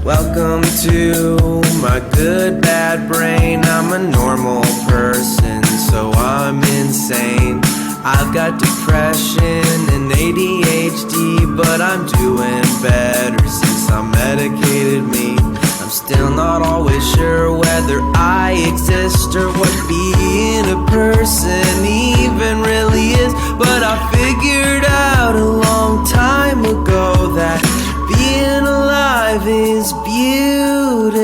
Welcome to my good bad brain. I'm a normal person, so I'm insane. I've got depression and ADHD, but I'm doing better since I medicated me. I'm still not always sure whether I exist or what being a person even really is, but I figured out a long time ago that being alive is beautiful.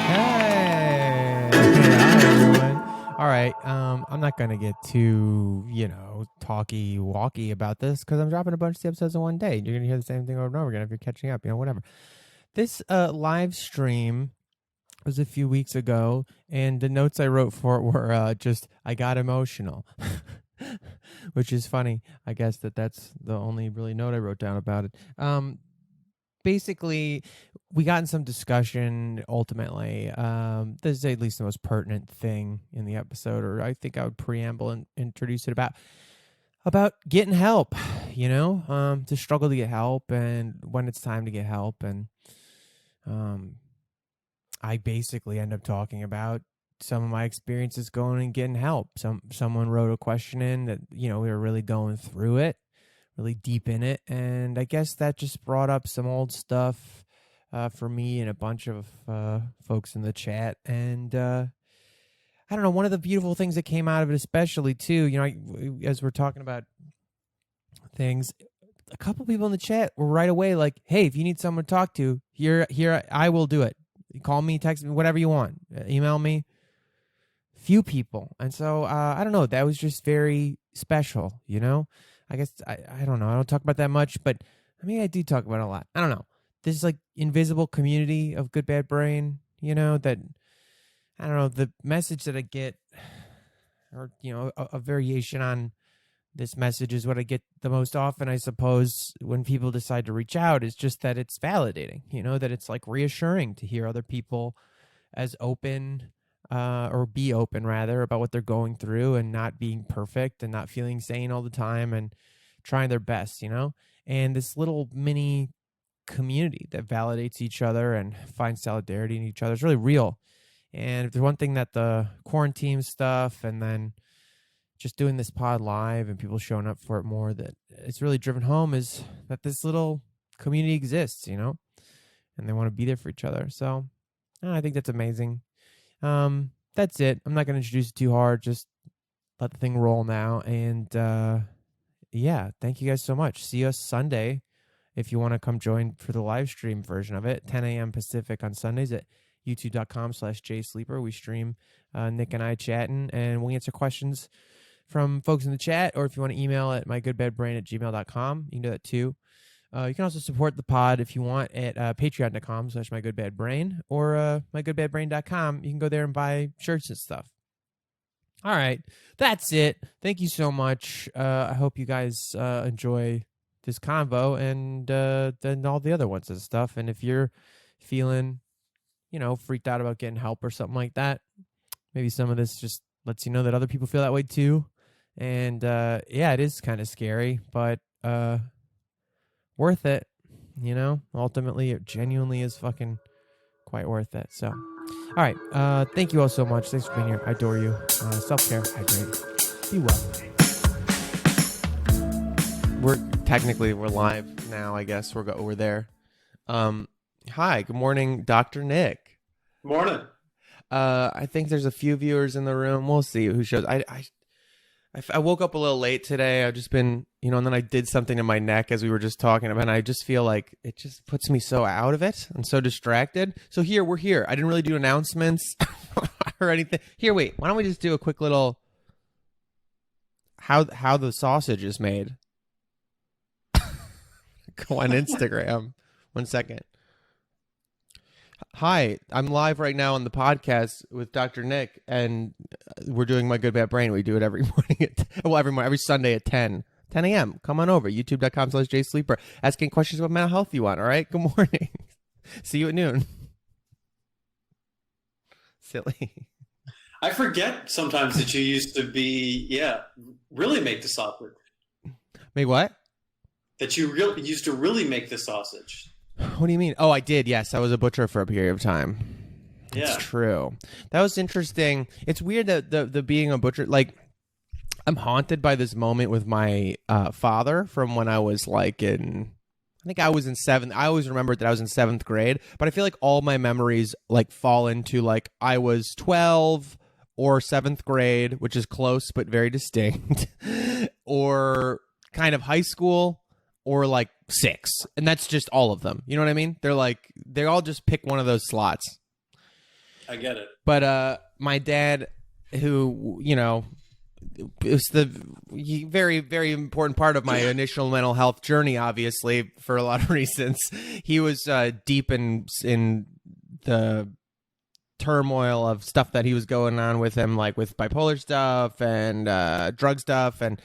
Hey, hi everyone. All right, I'm not gonna get too, talky-walky about this because I'm dropping a bunch of episodes in one day. You're gonna hear the same thing over and over again if you're catching up, whatever. This live stream was a few weeks ago, and the notes I wrote for it were just, I got emotional. Which is funny. I guess that's the only really note I wrote down about it. Basically, we got in some discussion ultimately. This is at least the most pertinent thing in the episode, or I think I would preamble and introduce it about getting help, to struggle to get help and when it's time to get help. And I basically end up talking about some of my experiences going and getting help. Someone wrote a question in that, we were really going through it, really deep in it. And I guess that just brought up some old stuff for me and a bunch of folks in the chat. And I don't know, one of the beautiful things that came out of it, especially too, as we're talking about things, a couple people in the chat were right away like, hey, if you need someone to talk to, here, I will do it. Call me, text me, whatever you want, email me. Few people. And so I don't know, that was just very special. I guess I don't know, I don't talk about that much, but I do talk about it a lot. I don't know, this like invisible community of Good Bad Brain, that I don't know, the message that I get, or a variation on this message is what I get the most often, I suppose, when people decide to reach out, is just that it's validating, that it's like reassuring to hear other people as open or be open rather about what they're going through and not being perfect and not feeling sane all the time and trying their best, and this little mini community that validates each other and finds solidarity in each other is really real. And if there's one thing that the quarantine stuff and then just doing this pod live and people showing up for it more, that it's really driven home, is that this little community exists, and they want to be there for each other. So I think that's amazing. That's it. I'm not going to introduce it too hard. Just let the thing roll now. And yeah, thank you guys so much. See us Sunday if you want to come join for the live stream version of it, 10 a.m. Pacific on Sundays at youtube.com/jsleeper. We stream Nick and I chatting, and we'll answer questions from folks in the chat, or if you want to email at mygoodbadbrain@gmail.com, you can do that too. You can also support the pod if you want at patreon.com/mygoodbadbrain or mygoodbadbrain.com. You can go there and buy shirts and stuff. All right, that's it. Thank you so much. I hope you guys enjoy this convo and then all the other ones and stuff. And if you're feeling, freaked out about getting help or something like that, maybe some of this just lets you know that other people feel that way too. And yeah, it is kind of scary, but worth it, ultimately it genuinely is fucking quite worth it. So all right, thank you all so much. Thanks for being here. I adore you. Self-care, hydrate, be well. We're live now, I guess. We're there. Hi, good morning, Dr. Nick. Morning. I think there's a few viewers in the room. We'll see who shows. I woke up a little late today. I've just been, and then I did something in my neck as we were just talking about, and I just feel like it just puts me so out of it and so distracted. So we're here. I didn't really do announcements or anything. Here, wait. Why don't we just do a quick little how the sausage is made? Go on Instagram. 1 second. Hi, I'm live right now on the podcast with Dr. Nick, and we're doing My Good Bad Brain. We do it every morning, every Sunday at 10 a.m. Come on over, youtube.com/jsleeper. Asking questions about mental health you want, all right? Good morning. See you at noon. Silly. I forget sometimes that you used to be, really make this awkward. Wait, what? That you really used to really make the sausage. What do you mean? Oh, I did. Yes, I was a butcher for a period of time. It's Yeah. true. That was interesting. It's weird that the being a butcher, like, I'm haunted by this moment with my father from when I was like I think I was in seventh. I always remembered that I was in seventh grade, but I feel like all my memories like fall into like I was 12 or seventh grade, which is close but very distinct, or kind of high school, or like 6, and that's just all of them. You know what I mean? They all just pick one of those slots. I get it. But my dad, who it was the very, very important part of my initial mental health journey, obviously, for a lot of reasons. He was deep in the turmoil of stuff that he was going on with him, like with bipolar stuff and drug stuff, and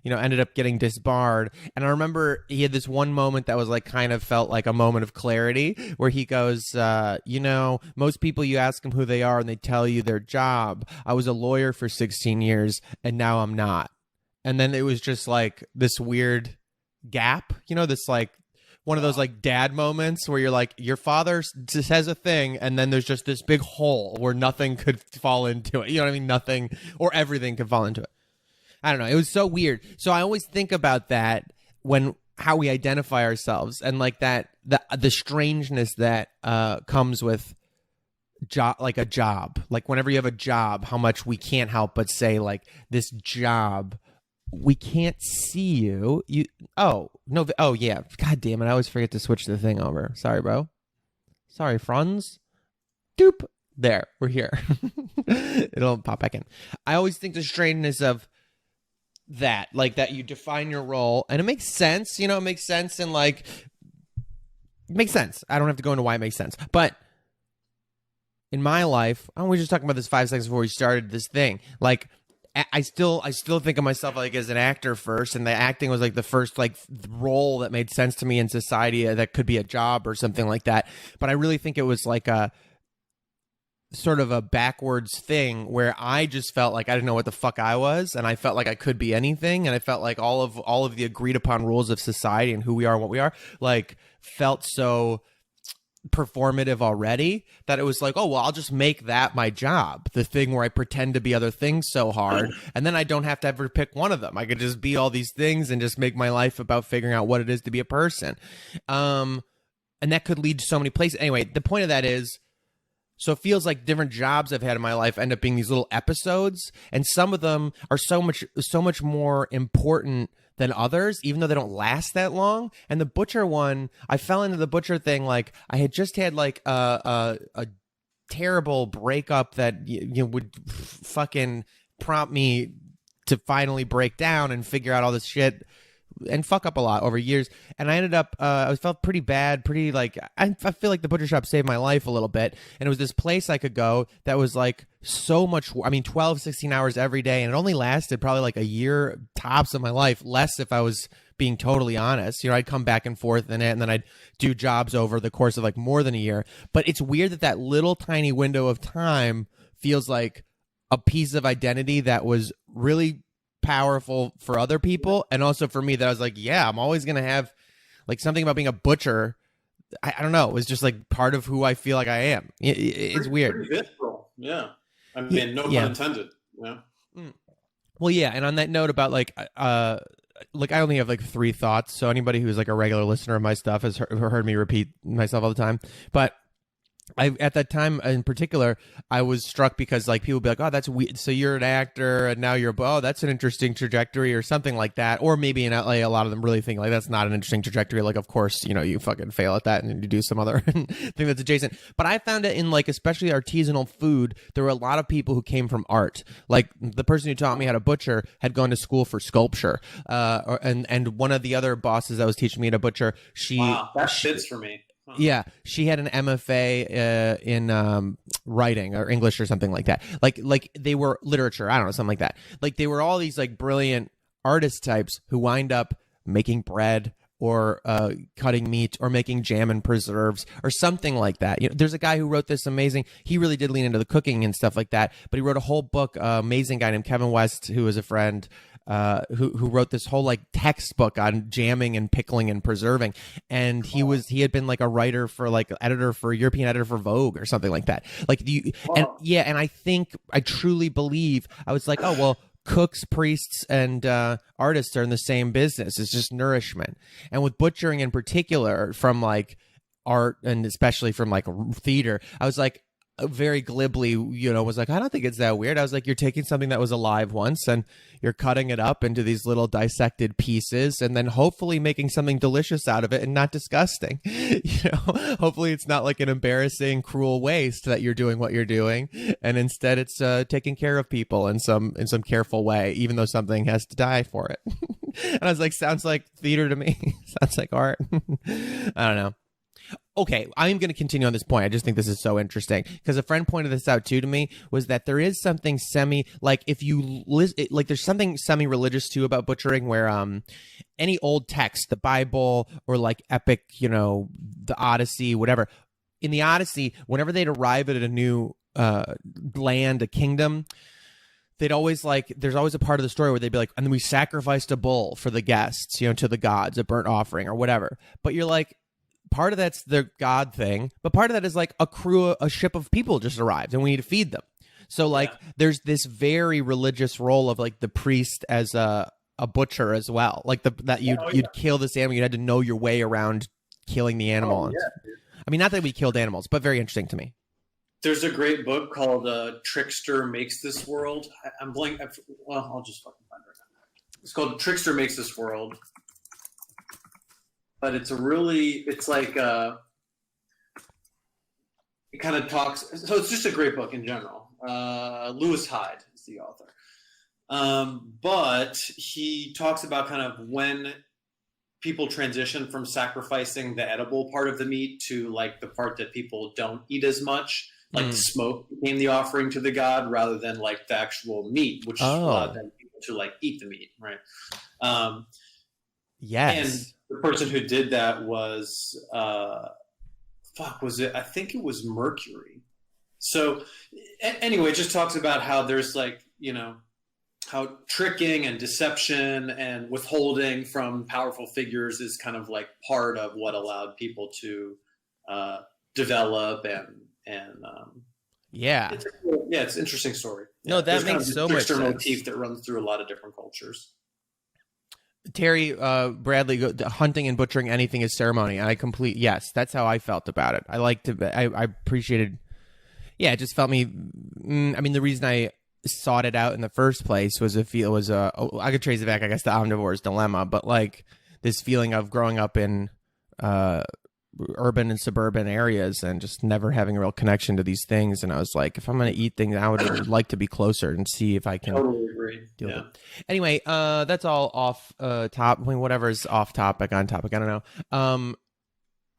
ended up getting disbarred. And I remember he had this one moment that was like kind of felt like a moment of clarity, where he goes, most people, you ask them who they are and they tell you their job. I was a lawyer for 16 years and now I'm not. And then it was just like this weird gap, this like one of those like dad moments where you're like, your father says a thing and then there's just this big hole where nothing could fall into it. You know what I mean? Nothing or everything could fall into it. I don't know. It was so weird. So I always think about that when how we identify ourselves, and like that the strangeness that comes with a job. Like whenever you have a job, how much we can't help but say like, this job, we can't see you. Oh yeah. God damn it. I always forget to switch the thing over. Sorry, bro. Sorry, Franz. Doop. There. We're here. It'll pop back in. I always think the strangeness of that, like that you define your role, and it makes sense, it makes sense, and like it makes sense. I don't have to go into why it makes sense, but in my life, we were just talking about this 5 seconds before we started this thing. Like I still think of myself like as an actor first, and the acting was like the first like role that made sense to me in society that could be a job or something like that. But I really think it was like a sort of a backwards thing where I just felt like I didn't know what the fuck I was, and I felt like I could be anything, and I felt like all of the agreed upon rules of society and who we are and what we are like felt so performative already that it was like, oh well, I'll just make that my job, the thing where I pretend to be other things so hard, and then I don't have to ever pick one of them. I could just be all these things and just make my life about figuring out what it is to be a person, and that could lead to so many places. Anyway, the point of that is, so it feels like different jobs I've had in my life end up being these little episodes, and some of them are so much more important than others, even though they don't last that long. And the butcher one, I fell into the butcher thing like I had just had like a terrible breakup that would fucking prompt me to finally break down and figure out all this shit and fuck up a lot over years. And I ended up, I felt pretty bad, pretty like, I feel like the butcher shop saved my life a little bit. And it was this place I could go that was like so much, 12, 16 hours every day. And it only lasted probably like a year tops of my life, less if I was being totally honest. I'd come back and forth in it, and then I'd do jobs over the course of like more than a year. But it's weird that little tiny window of time feels like a piece of identity that was really powerful for other people, and also for me, that I was like, yeah, I'm always gonna have like something about being a butcher. I don't know, it was just like part of who I feel like I am. It's weird. Pretty visceral. Yeah, I mean, no pun intended. Yeah. Well, yeah, and on that note about like I only have like 3 thoughts, so anybody who's like a regular listener of my stuff has heard me repeat myself all the time. But at that time in particular, I was struck because like people would be like, oh, that's weird. So you're an actor and now you're, oh, that's an interesting trajectory or something like that. Or maybe in LA, a lot of them really think like that's not an interesting trajectory. Like, of course, you fucking fail at that and you do some other thing that's adjacent. But I found it in like, especially artisanal food, there were a lot of people who came from art. Like the person who taught me how to butcher had gone to school for sculpture. And one of the other bosses that was teaching me to butcher, Wow, that fits for me. Yeah, she had an MFA in writing or English or something like that. Like they were literature, I don't know, something like that. Like they were all these like brilliant artist types who wind up making bread or cutting meat or making jam and preserves or something like that. There's a guy who wrote this amazing, he really did lean into the cooking and stuff like that, but he wrote a whole book, amazing guy named Kevin West, who is a friend, who wrote this whole like textbook on jamming and pickling and preserving. And he had been like a writer for like European editor for Vogue or something like that. Like and I truly believe, I was like, oh, well, cooks, priests, and artists are in the same business. It's just nourishment. And with butchering in particular, from like art and especially from like theater, I was like, very glibly, was like, I don't think it's that weird. I was like, you're taking something that was alive once and you're cutting it up into these little dissected pieces and then hopefully making something delicious out of it and not disgusting. Hopefully it's not like an embarrassing, cruel waste that you're doing what you're doing. And instead it's taking care of people in some careful way, even though something has to die for it. And I was like, sounds like theater to me. Sounds like art. I don't know. Okay, I'm going to continue on this point. I just think this is so interesting because a friend pointed this out too to me, was that there is something there's something semi-religious too about butchering, where any old text, the Bible or like epic, the Odyssey, whatever. In the Odyssey, whenever they'd arrive at a new land, a kingdom, they'd always there's always a part of the story where they'd be like, and then we sacrificed a bull for the guests, to the gods, a burnt offering or whatever. But you're like, part of that's the God thing, but part of that is like a ship of people just arrived and we need to feed them. So there's this very religious role of like the priest as a butcher as well. Like you'd kill this animal, you had to know your way around killing the animal. I mean, not that we killed animals, but very interesting to me. There's a great book called Trickster Makes This World. I'm blank. I'll just fucking find it right now. It's called Trickster Makes This World. But it kind of talks, so it's just a great book in general. Lewis Hyde is the author. But he talks about kind of when people transition from sacrificing the edible part of the meat to like the part that people don't eat as much, like the smoke became the offering to the god rather than like the actual meat, which allowed them people to like eat the meat, right? Yes. And the person who did that was, I think it was Mercury. So anyway, it just talks about how there's like, how tricking and deception and withholding from powerful figures is kind of like part of what allowed people to develop and it's an interesting story. No, that makes so much sense. Motif that runs through a lot of different cultures. Terry Bradley, hunting and butchering anything is ceremony. Yes, that's how I felt about it. I appreciated, it just felt me. I mean, the reason I sought it out in the first place was I could trace it back, I guess, to omnivore's dilemma, but like this feeling of growing up in urban and suburban areas and just never having a real connection to these things. And I was like, if I'm going to eat things, I would like to be closer and see if I can totally agree. Deal with it. Anyway, that's all off top. I mean, whatever's off topic, on topic. I don't know.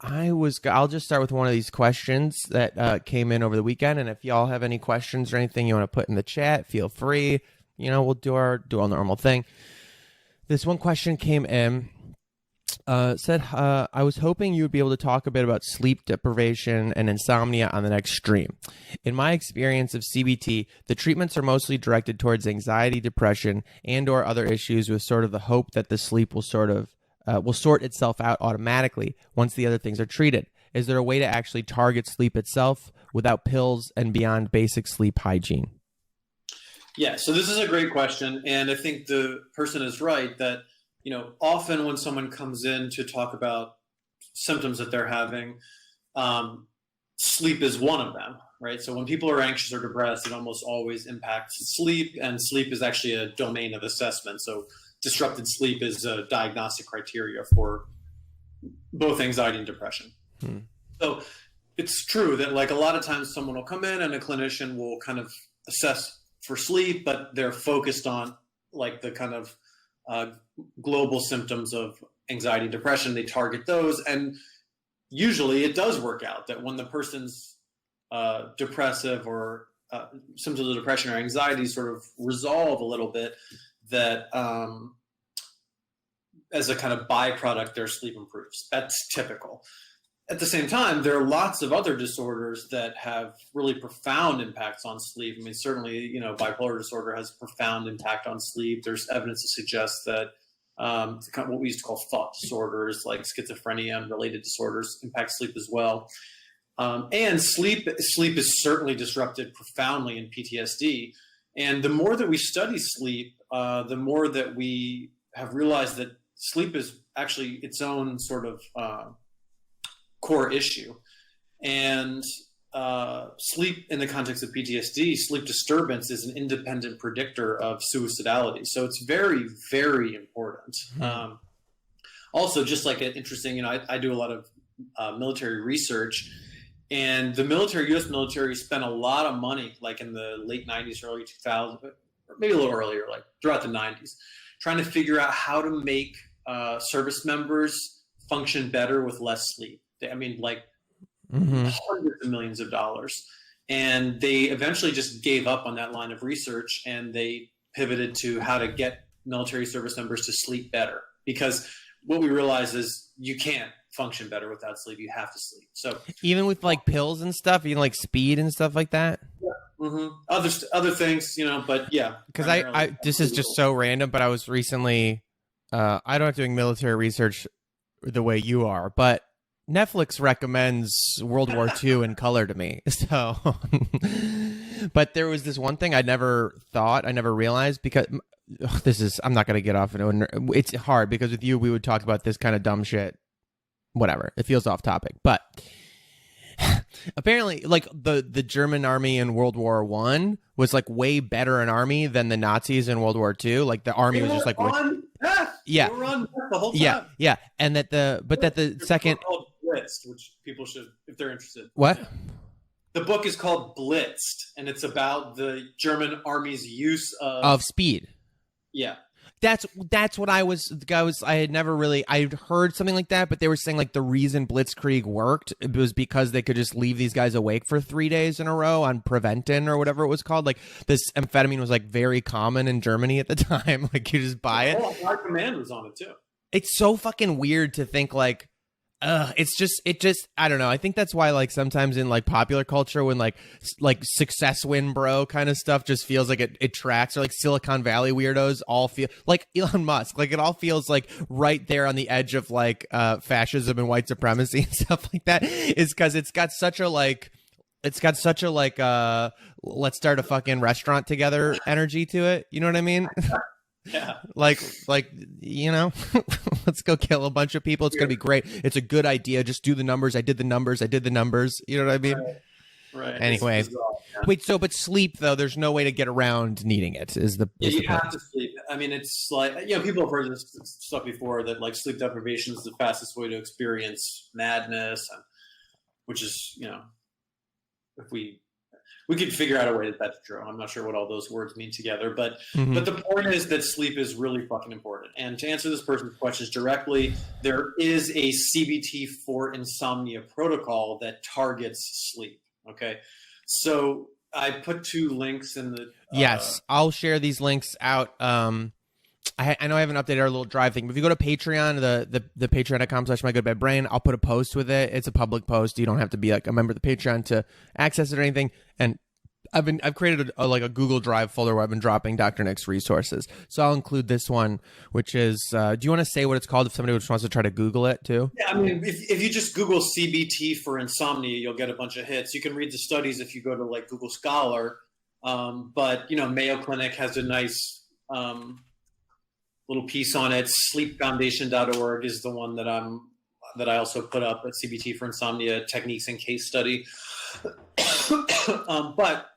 I'll just start with one of these questions that came in over the weekend. And if y'all have any questions or anything you want to put in the chat, feel free. We'll do our normal thing. This one question came in. Said, I was hoping you would be able to talk a bit about sleep deprivation and insomnia on the next stream. In my experience of CBT, the treatments are mostly directed towards anxiety, depression, and or other issues with sort of the hope that the sleep will sort itself out automatically once the other things are treated. Is there a way to actually target sleep itself without pills and beyond basic sleep hygiene? Yeah, so this is a great question. And I think the person is right that often when someone comes in to talk about symptoms that they're having, sleep is one of them, right? So when people are anxious or depressed, it almost always impacts sleep, and sleep is actually a domain of assessment. So disrupted sleep is a diagnostic criteria for both anxiety and depression. So it's true that like a lot of times someone will come in and a clinician will kind of assess for sleep, but they're focused on like the kind of global symptoms of anxiety and depression. They target those, and usually it does work out that when the person's depressive or symptoms of depression or anxiety sort of resolve a little bit, that as a kind of byproduct, their sleep improves. That's typical. At the same time, there are lots of other disorders that have really profound impacts on sleep. I mean, certainly, you know, bipolar disorder has a profound impact on sleep. There's evidence to suggest that what we used to call thought disorders like schizophrenia and related disorders impact sleep as well. And sleep is certainly disrupted profoundly in PTSD. And the more that we study sleep, the more that we have realized that sleep is actually its own sort of core issue. And sleep in the context of PTSD, sleep disturbance is an independent predictor of suicidality. So it's very, very important. Mm-hmm. Also, just like an interesting, you know, I do a lot of military research, and the U.S. military spent a lot of money, like in the late 90s, early 2000s, or maybe a little earlier, like throughout the 90s, trying to figure out how to make service members function better with less sleep. I mean, like hundreds of millions of dollars. And they eventually just gave up on that line of research, and they pivoted to how to get military service members to sleep better. Because what we realize is you can't function better without sleep. You have to sleep. So even with like pills and stuff, even like speed and stuff like that. Yeah. Mm-hmm. Other things, you know, but yeah. Because I this is just so random, but I was recently, I don't doing military research the way you are, but Netflix recommends World War II in color to me. So, but there was this one thing I never realized, because I'm not going to get off. It's hard because with you, we would talk about this kind of dumb shit. Whatever. It feels off topic, but apparently like the German army in World War I was like way better an army than the Nazis in World War II. Like the army was just like, yeah, they were on the whole time. Yeah. And that the second Blitzed, which people should, if they're interested. What? The book is called Blitzed, and it's about the German army's use of speed. Yeah. That's what I had never really, I'd heard something like that, but they were saying like the reason Blitzkrieg worked, it was because they could just leave these guys awake for 3 days in a row on Preventin or whatever it was called. Like this amphetamine was like very common in Germany at the time. Like you just buy it. Oh, High Command was on it too. It's so fucking weird to think like, it just I don't know. I think that's why like sometimes in like popular culture when like success win bro kind of stuff just feels like it tracks, or like Silicon Valley weirdos all feel like Elon Musk, like it all feels like right there on the edge of like fascism and white supremacy and stuff like that, is because it's got such a let's start a fucking restaurant together energy to it, you know what I mean? Yeah. like you know, let's go kill a bunch of people. It's gonna be great. It's a good idea. Just do the numbers. I did the numbers. You know what I mean? Right. Anyway, wait. So, but sleep though, there's no way to get around needing it. You have to sleep. I mean, it's like, you know, people have heard this stuff before, that like sleep deprivation is the fastest way to experience madness, and which is, you know, if we could figure out a way that that's true. I'm not sure what all those words mean together, but but the point is that sleep is really fucking important. And to answer this person's questions directly, there is a CBT for insomnia protocol that targets sleep. Okay, so I put 2 links in the. Yes, I'll share these links out. I know I haven't updated our little drive thing, but if you go to Patreon, the patreon.com/mygoodbadbrain, I'll put a post with it. It's a public post. You don't have to be like a member of the Patreon to access it or anything. And I've created a Google Drive folder where I've been dropping Dr. Nick's resources. So I'll include this one, which is, do you want to say what it's called if somebody just wants to try to Google it too? Yeah, I mean, if you just Google CBT for insomnia, you'll get a bunch of hits. You can read the studies if you go to like Google Scholar. But, you know, Mayo Clinic has a nice little piece on it. Sleepfoundation.org is the one that I also put up at CBT for insomnia techniques and case study. But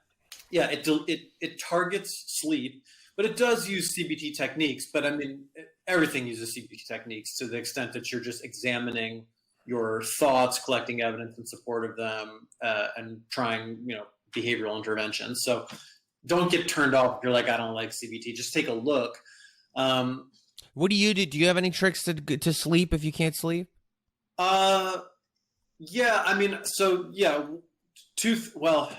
yeah, it targets sleep, but it does use CBT techniques. But I mean, everything uses CBT techniques to the extent that you're just examining your thoughts, collecting evidence in support of them, and trying, you know, behavioral interventions. So don't get turned off if you're like, I don't like CBT. Just take a look. What do you do? Do you have any tricks to sleep if you can't sleep? Yeah, I mean, so yeah, well,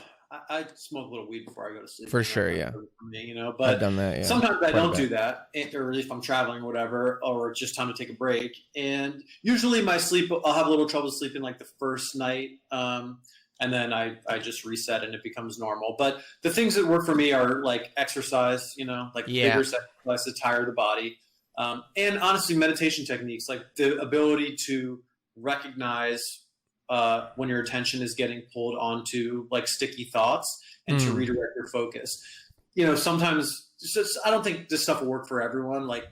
I smoke a little weed before I go to sleep. For sure, yeah. For me, but I've done that, yeah. sometimes I Quite a don't bit. do that, or if I'm traveling or whatever, or it's just time to take a break. And usually my sleep, I'll have a little trouble sleeping like the first night. And then I just reset and it becomes normal. But the things that work for me are like exercise, like vigorous exercise to tire the body. And honestly, meditation techniques, like the ability to recognize when your attention is getting pulled onto like sticky thoughts and to redirect your focus. Sometimes I don't think this stuff will work for everyone. Like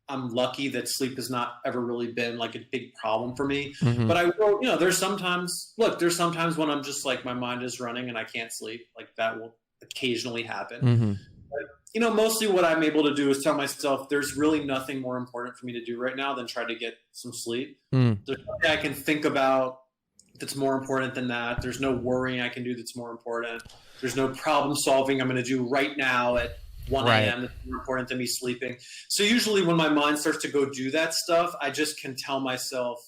I'm lucky that sleep has not ever really been like a big problem for me, but I will, there's sometimes when I'm just like, my mind is running and I can't sleep. Like that will occasionally happen. But, mostly what I'm able to do is tell myself there's really nothing more important for me to do right now than try to get some sleep. There's nothing I can think about that's more important than that. There's no worrying I can do that's more important. There's no problem solving I'm going to do right now at 1 a.m. that's more important than me sleeping. So usually when my mind starts to go do that stuff, I just can tell myself,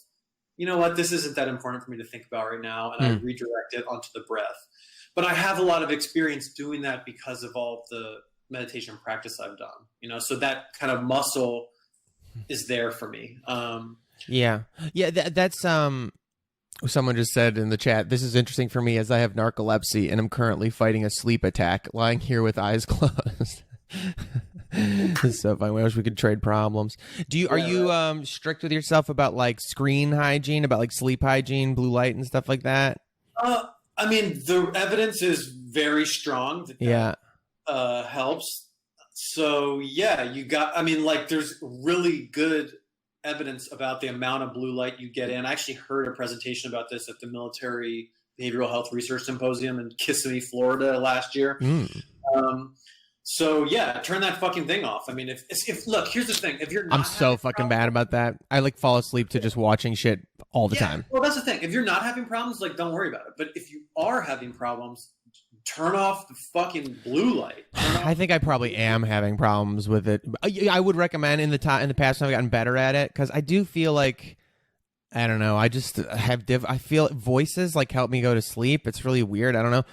you know what, this isn't that important for me to think about right now. And I redirect it onto the breath. But I have a lot of experience doing that because of all of the meditation practice I've done, so that kind of muscle is there for me. That's someone just said in the chat, this is interesting for me as I have narcolepsy and I'm currently fighting a sleep attack, lying here with eyes closed. So I wish we could trade problems. Are you strict with yourself about like screen hygiene, about like sleep hygiene, blue light and stuff like that? I mean, the evidence is very strong that helps. So there's really good evidence about the amount of blue light you get in. I actually heard a presentation about this at the Military Behavioral Health Research Symposium in Kissimmee, Florida last year. So turn that fucking thing off. I mean, if look, here's the thing. If you're not I'm so fucking bad about that. I like fall asleep to just watching shit all the time. Well, that's the thing. If you're not having problems, like don't worry about it. But if you are having problems, turn off the fucking blue light. I think I probably am having problems with it. I would recommend in the past I've gotten better at it because I do feel like, I don't know, I just have I feel voices like help me go to sleep. It's really weird. I don't know.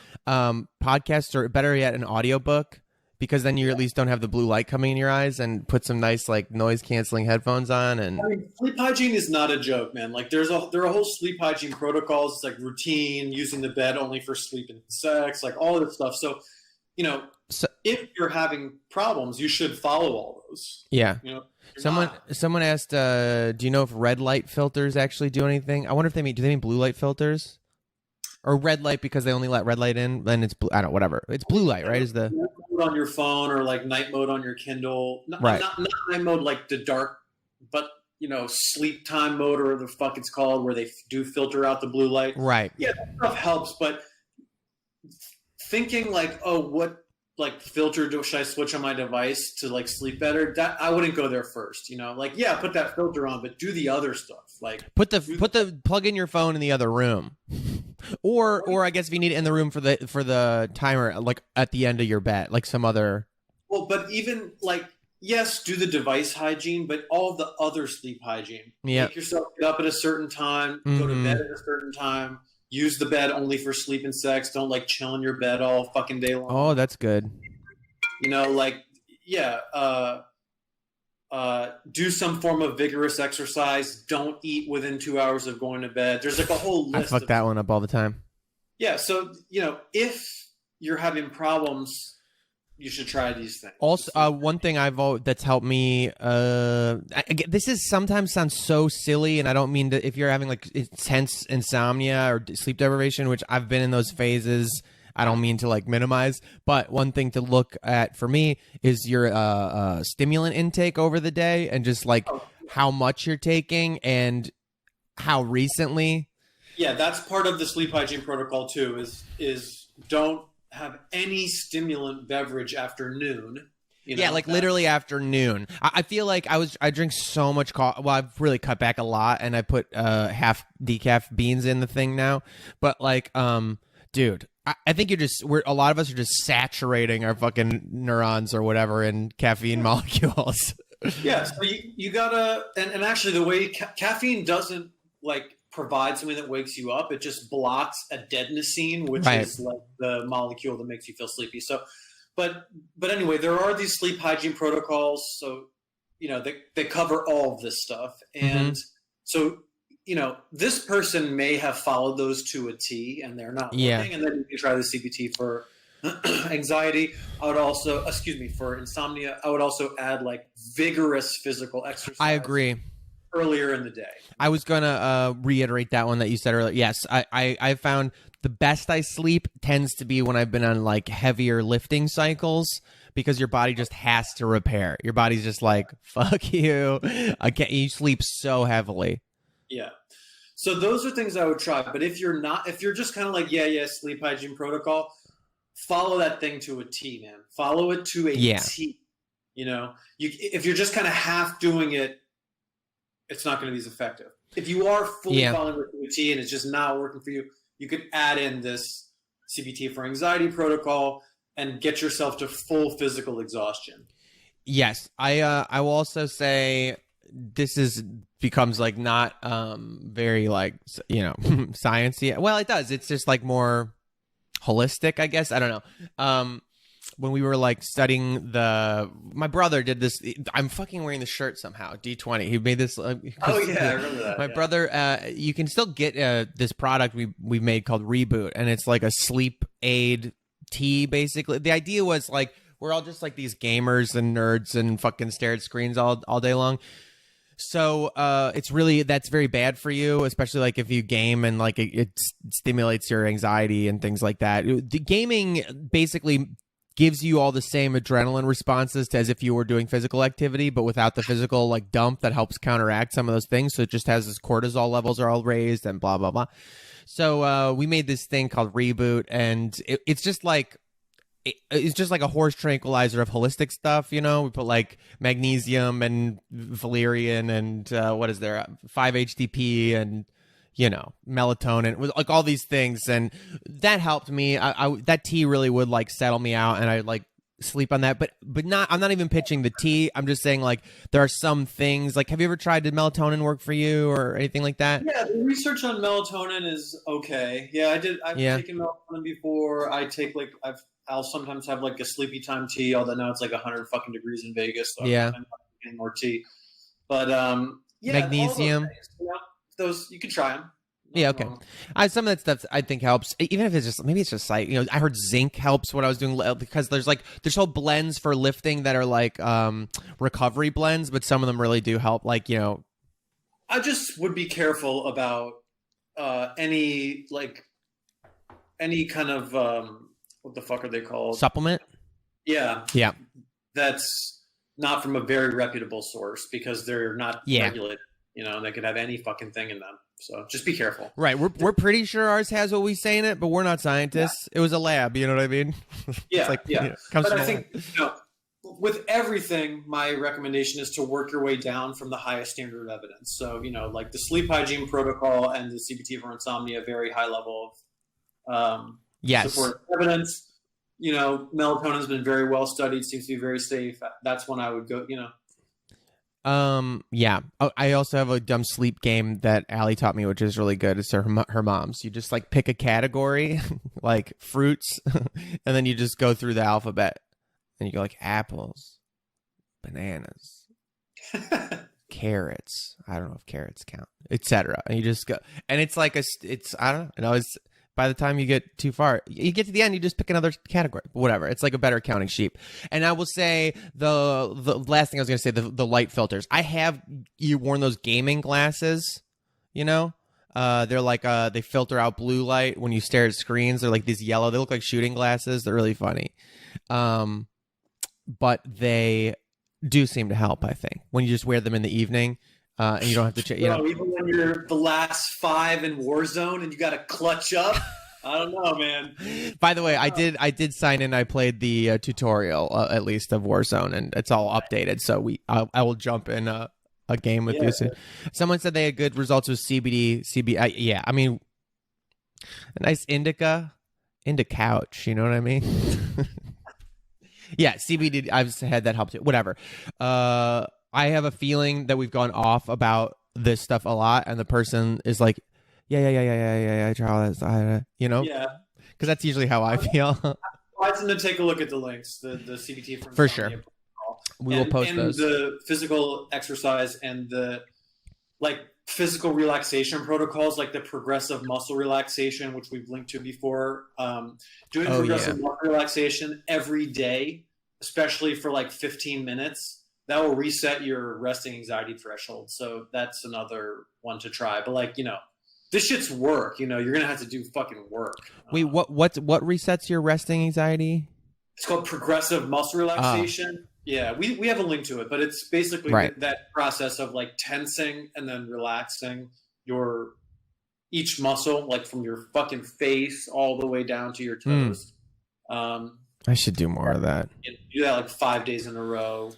Podcasts or better yet an audiobook because then you at least don't have the blue light coming in your eyes, and put some nice like noise canceling headphones on. And I mean, sleep hygiene is not a joke, man. Like there are whole sleep hygiene protocols. It's like routine, using the bed only for sleep and sex, like all of this stuff. So, if you're having problems, you should follow all those. Yeah. Someone asked, do you know if red light filters actually do anything? I wonder if do they mean blue light filters? Or red light because they only let red light in, then it's blue. I don't know, whatever. It's blue light, right? Is the mode on your phone or like night mode on your Kindle. Not night mode like the dark, but sleep time mode or the fuck it's called, where they do filter out the blue light. Right. Yeah, that stuff helps, but thinking like, oh, what like filter should I switch on my device to like sleep better? That I wouldn't go there first. Put that filter on, but do the other stuff. Like put the plug in your phone in the other room. Or I guess if you need it in the room for the timer, like at the end of your bed, like some other. Well, but even like, yes, do the device hygiene, but all of the other sleep hygiene. Yeah. Make yourself get up at a certain time, go to bed at a certain time, use the bed only for sleep and sex. Don't like chill in your bed all fucking day long. Oh, that's good. Do some form of vigorous exercise. Don't eat within 2 hours of going to bed. There's like a whole list. I fuck that one up all the time. Yeah. So, if you're having problems, you should try these things. Also, one thing that's helped me, this is sometimes sounds so silly, and I don't mean to, if you're having like intense insomnia or sleep deprivation, which I've been in those phases, I don't mean to like minimize, but one thing to look at for me is your stimulant intake over the day, and just like how much you're taking and how recently. Yeah, that's part of the sleep hygiene protocol too, is don't have any stimulant beverage after noon. Literally after noon. I feel like I drink so much coffee. Well, I've really cut back a lot, and I put half decaf beans in the thing now. But like, dude, I think a lot of us are just saturating our fucking neurons or whatever in caffeine molecules. Yeah, so you gotta, and actually the way caffeine doesn't like provide something that wakes you up. It just blocks adenosine, which Right. is like the molecule that makes you feel sleepy. So, but anyway, there are these sleep hygiene protocols. So, they cover all of this stuff. And so, this person may have followed those to a T and they're not working. And then you can try the CBT for anxiety. I would also, for insomnia, I would also add like vigorous physical exercise. I agree. Earlier in the day. I was going to reiterate that one that you said earlier. Yes, I found the best I sleep tends to be when I've been on like heavier lifting cycles, because your body just has to repair. Your body's just like, fuck you. You sleep so heavily. Yeah. So those are things I would try. But if you're just kind of like, sleep hygiene protocol, follow that thing to a T, man. Follow it to a T. If you're just kind of half doing it, it's not going to be as effective. If you are fully following the T and it's just not working for you, you could add in this CBT for anxiety protocol and get yourself to full physical exhaustion. Yes. I will also say this becomes like not very like, sciencey. Well, it does. It's just like more holistic, I guess. I don't know. When we were like studying my brother did this. I'm fucking wearing the shirt somehow. D20. He made this. I remember that. My brother. You can still get this product we made called Reboot, and it's like a sleep aid tea. Basically, the idea was like we're all just like these gamers and nerds and fucking stare at screens all day long. So that's very bad for you, especially like if you game and like it stimulates your anxiety and things like that. The gaming basically gives you all the same adrenaline responses as if you were doing physical activity, but without the physical like dump that helps counteract some of those things. So it just has this cortisol levels are all raised and blah, blah, blah. So we made this thing called Reboot, and it's just like a horse tranquilizer of holistic stuff. We put like magnesium and valerian and 5-HTP and melatonin, with like all these things, and that helped me. That tea really would like settle me out, and I like sleep on that. But not. I'm not even pitching the tea. I'm just saying like there are some things. Like, have you ever tried did melatonin work for you or anything like that? Yeah, the research on melatonin is okay. Yeah, I did. I've taken melatonin before. I'll sometimes have like a sleepy time tea. Although now it's like 100 fucking degrees in Vegas, so I'm not getting more tea. But magnesium. Those you can try them. Yeah, okay. Some of that stuff I think helps, even if it's just maybe it's just like I heard zinc helps what I was doing, because there's whole blends for lifting that are like recovery blends, but some of them really do help. Like I just would be careful about any kind of what the fuck are they called? Supplement. Yeah. Yeah. That's not from a very reputable source, because they're not regulated. They could have any fucking thing in them. So just be careful. Right. We're pretty sure ours has what we say in it, but we're not scientists. Yeah. It was a lab. You know what I mean? Yeah. But I think, with everything, my recommendation is to work your way down from the highest standard of evidence. So, like the sleep hygiene protocol and the CBT for insomnia, very high level of support evidence. Melatonin has been very well studied, seems to be very safe. That's when I would go, I also have a dumb sleep game that Allie taught me, which is really good. It's her mom's. You just like pick a category like fruits and then you just go through the alphabet and you go like apples, bananas, carrots. I don't know if carrots count, etc. And you just go, and it's like I don't know. By the time you get too far, you get to the end, you just pick another category. Whatever. It's like a better counting sheet. And I will say the last thing I was going to say, the light filters. I have worn those gaming glasses, they're like they filter out blue light when you stare at screens. They're like these yellow. They look like shooting glasses. They're really funny. But they do seem to help, I think, when you just wear them in the evening. And you don't have to check. Even when you're the last 5 in Warzone and you got to clutch up. I don't know, man. By the way, I did sign in. I played the tutorial at least of Warzone, and it's all updated. So I will jump in a game with you soon. Someone said they had good results with CBD. I mean, a nice indica couch. You know what I mean? Yeah, CBD. I've had that help too. Whatever. I have a feeling that we've gone off about this stuff a lot, and the person is like, Yeah. I try all that, Yeah. because that's usually how I feel. I them to take a look at the links, the CBT from For Insomnia sure. Protocol. We will post and those. the physical exercise and the physical relaxation protocols, like the progressive muscle relaxation, which we've linked to before. Doing progressive muscle relaxation every day, especially for 15 minutes, that will reset your resting anxiety threshold. So that's another one to try. But this shit's work. You're gonna have to do fucking work. Wait, what resets your resting anxiety? It's called progressive muscle relaxation. Yeah, we have a link to it, but it's basically that process of tensing and then relaxing each muscle, from your fucking face all the way down to your toes. I should do more of that. Do that 5 days in a row.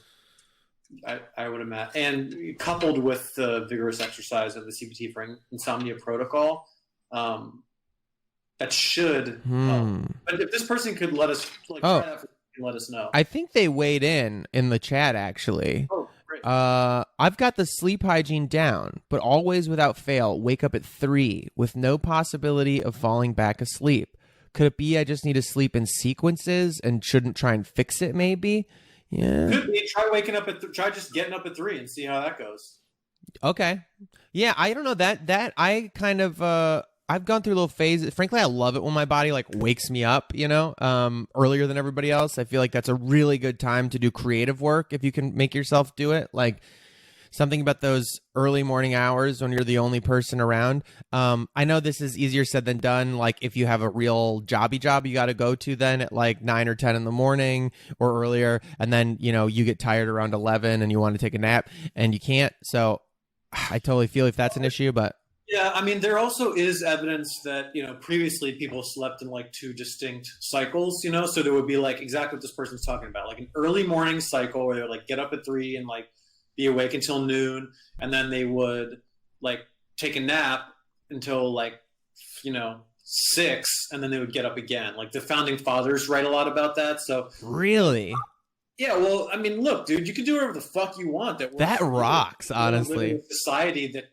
I would imagine, and coupled with the vigorous exercise and the CBT for Insomnia Protocol, that should. But if this person could let us try that, let us know. I think they weighed in the chat actually. Oh, great. I've got the sleep hygiene down, but always without fail, wake up at 3 with no possibility of falling back asleep. Could it be I just need to sleep in sequences and shouldn't try and fix it? Maybe. Yeah. Could be. Try waking up try just getting up at 3 and see how that goes. Okay. Yeah, I don't know that I kind of I've gone through a little phase. Frankly, I love it when my body wakes me up, earlier than everybody else. I feel like that's a really good time to do creative work if you can make yourself do it. Something about those early morning hours when you're the only person around. I know this is easier said than done. If you have a real job you got to go to then at 9 or 10 in the morning or earlier. And then, you get tired around 11 and you want to take a nap and you can't. So I totally feel if that's an issue, but. Yeah, I mean, there also is evidence that, previously people slept in 2 distinct cycles, so there would be exactly what this person's talking about, an early morning cycle where they're get up at 3 and be awake until noon, and then they would take a nap until 6, and then they would get up again. The founding fathers write a lot about that. So really, yeah. Well, I mean, look, dude, you can do whatever the fuck you want. That rocks, honestly. In a society that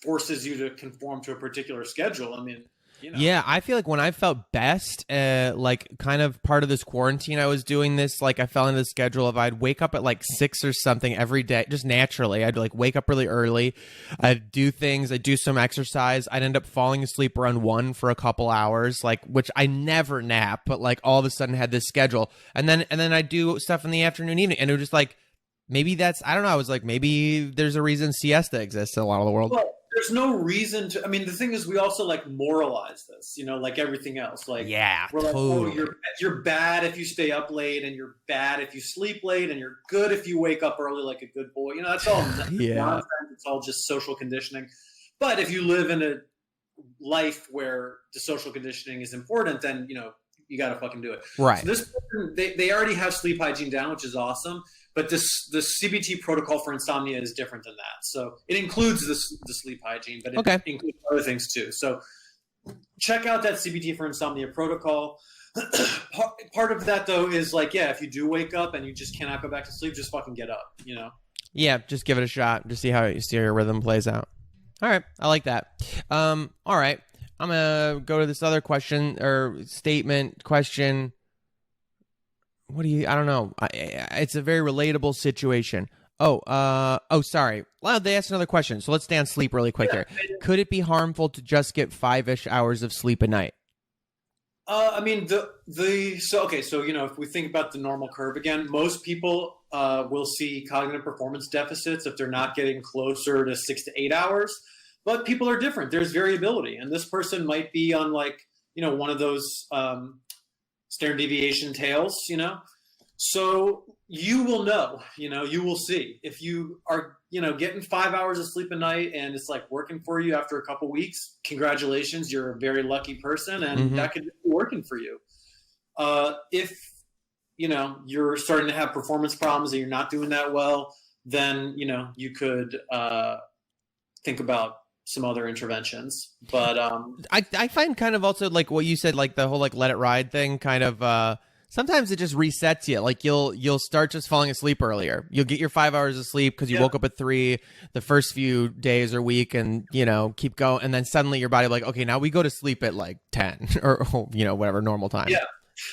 forces you to conform to a particular schedule. I mean. Yeah, I feel when I felt best, kind of part of this quarantine, I was doing this, I fell into the schedule of I'd wake up at 6 or something every day, just naturally. I'd wake up really early. I'd do things. I'd do some exercise. I'd end up falling asleep around 1 for a couple hours, which I never nap, but all of a sudden had this schedule. And then I'd do stuff in the afternoon, evening. And it was just maybe that's, I don't know. I was maybe there's a reason siesta exists in a lot of the world. Well, there's no reason to. I mean, the thing is, we also moralize this, like everything else. Yeah, we're totally. Oh, you're bad if you stay up late, and you're bad if you sleep late, and you're good if you wake up early like a good boy. That's all nonsense. It's all just social conditioning. But if you live in a life where the social conditioning is important, then you got to fucking do it. Right. So this person, they already have sleep hygiene down, which is awesome. But the CBT protocol for insomnia is different than that. So it includes the sleep hygiene, but it includes other things too. So check out that CBT for insomnia protocol. Part of that though is if you do wake up and you just cannot go back to sleep, just fucking get up. Yeah, just give it a shot. Just see how your rhythm plays out. All right, I like that. All right, I'm gonna go to this other question or statement question. I don't know. It's a very relatable situation. Sorry. Well, they asked another question. So let's stay on sleep really quick here. Could it be harmful to just get 5-ish hours of sleep a night? I mean, so if we think about the normal curve again, most people will see cognitive performance deficits if they're not getting closer to 6 to 8 hours. But people are different. There's variability, and this person might be on one of those standard deviation tails, so you will know, you will see if you are, getting 5 hours of sleep a night and it's working for you after a couple weeks. Congratulations. You're a very lucky person, and that could be working for you. If, you're starting to have performance problems and you're not doing that well, then, you could think about some other interventions. But I find kind of also what you said, the whole let it ride thing kind of Sometimes it just resets you. Like you'll start just falling asleep earlier. You'll get your 5 hours of sleep because you woke up at 3 the first few days or week, and keep going, and then suddenly your body like, okay, now we go to sleep at like 10 or whatever normal time. Yeah.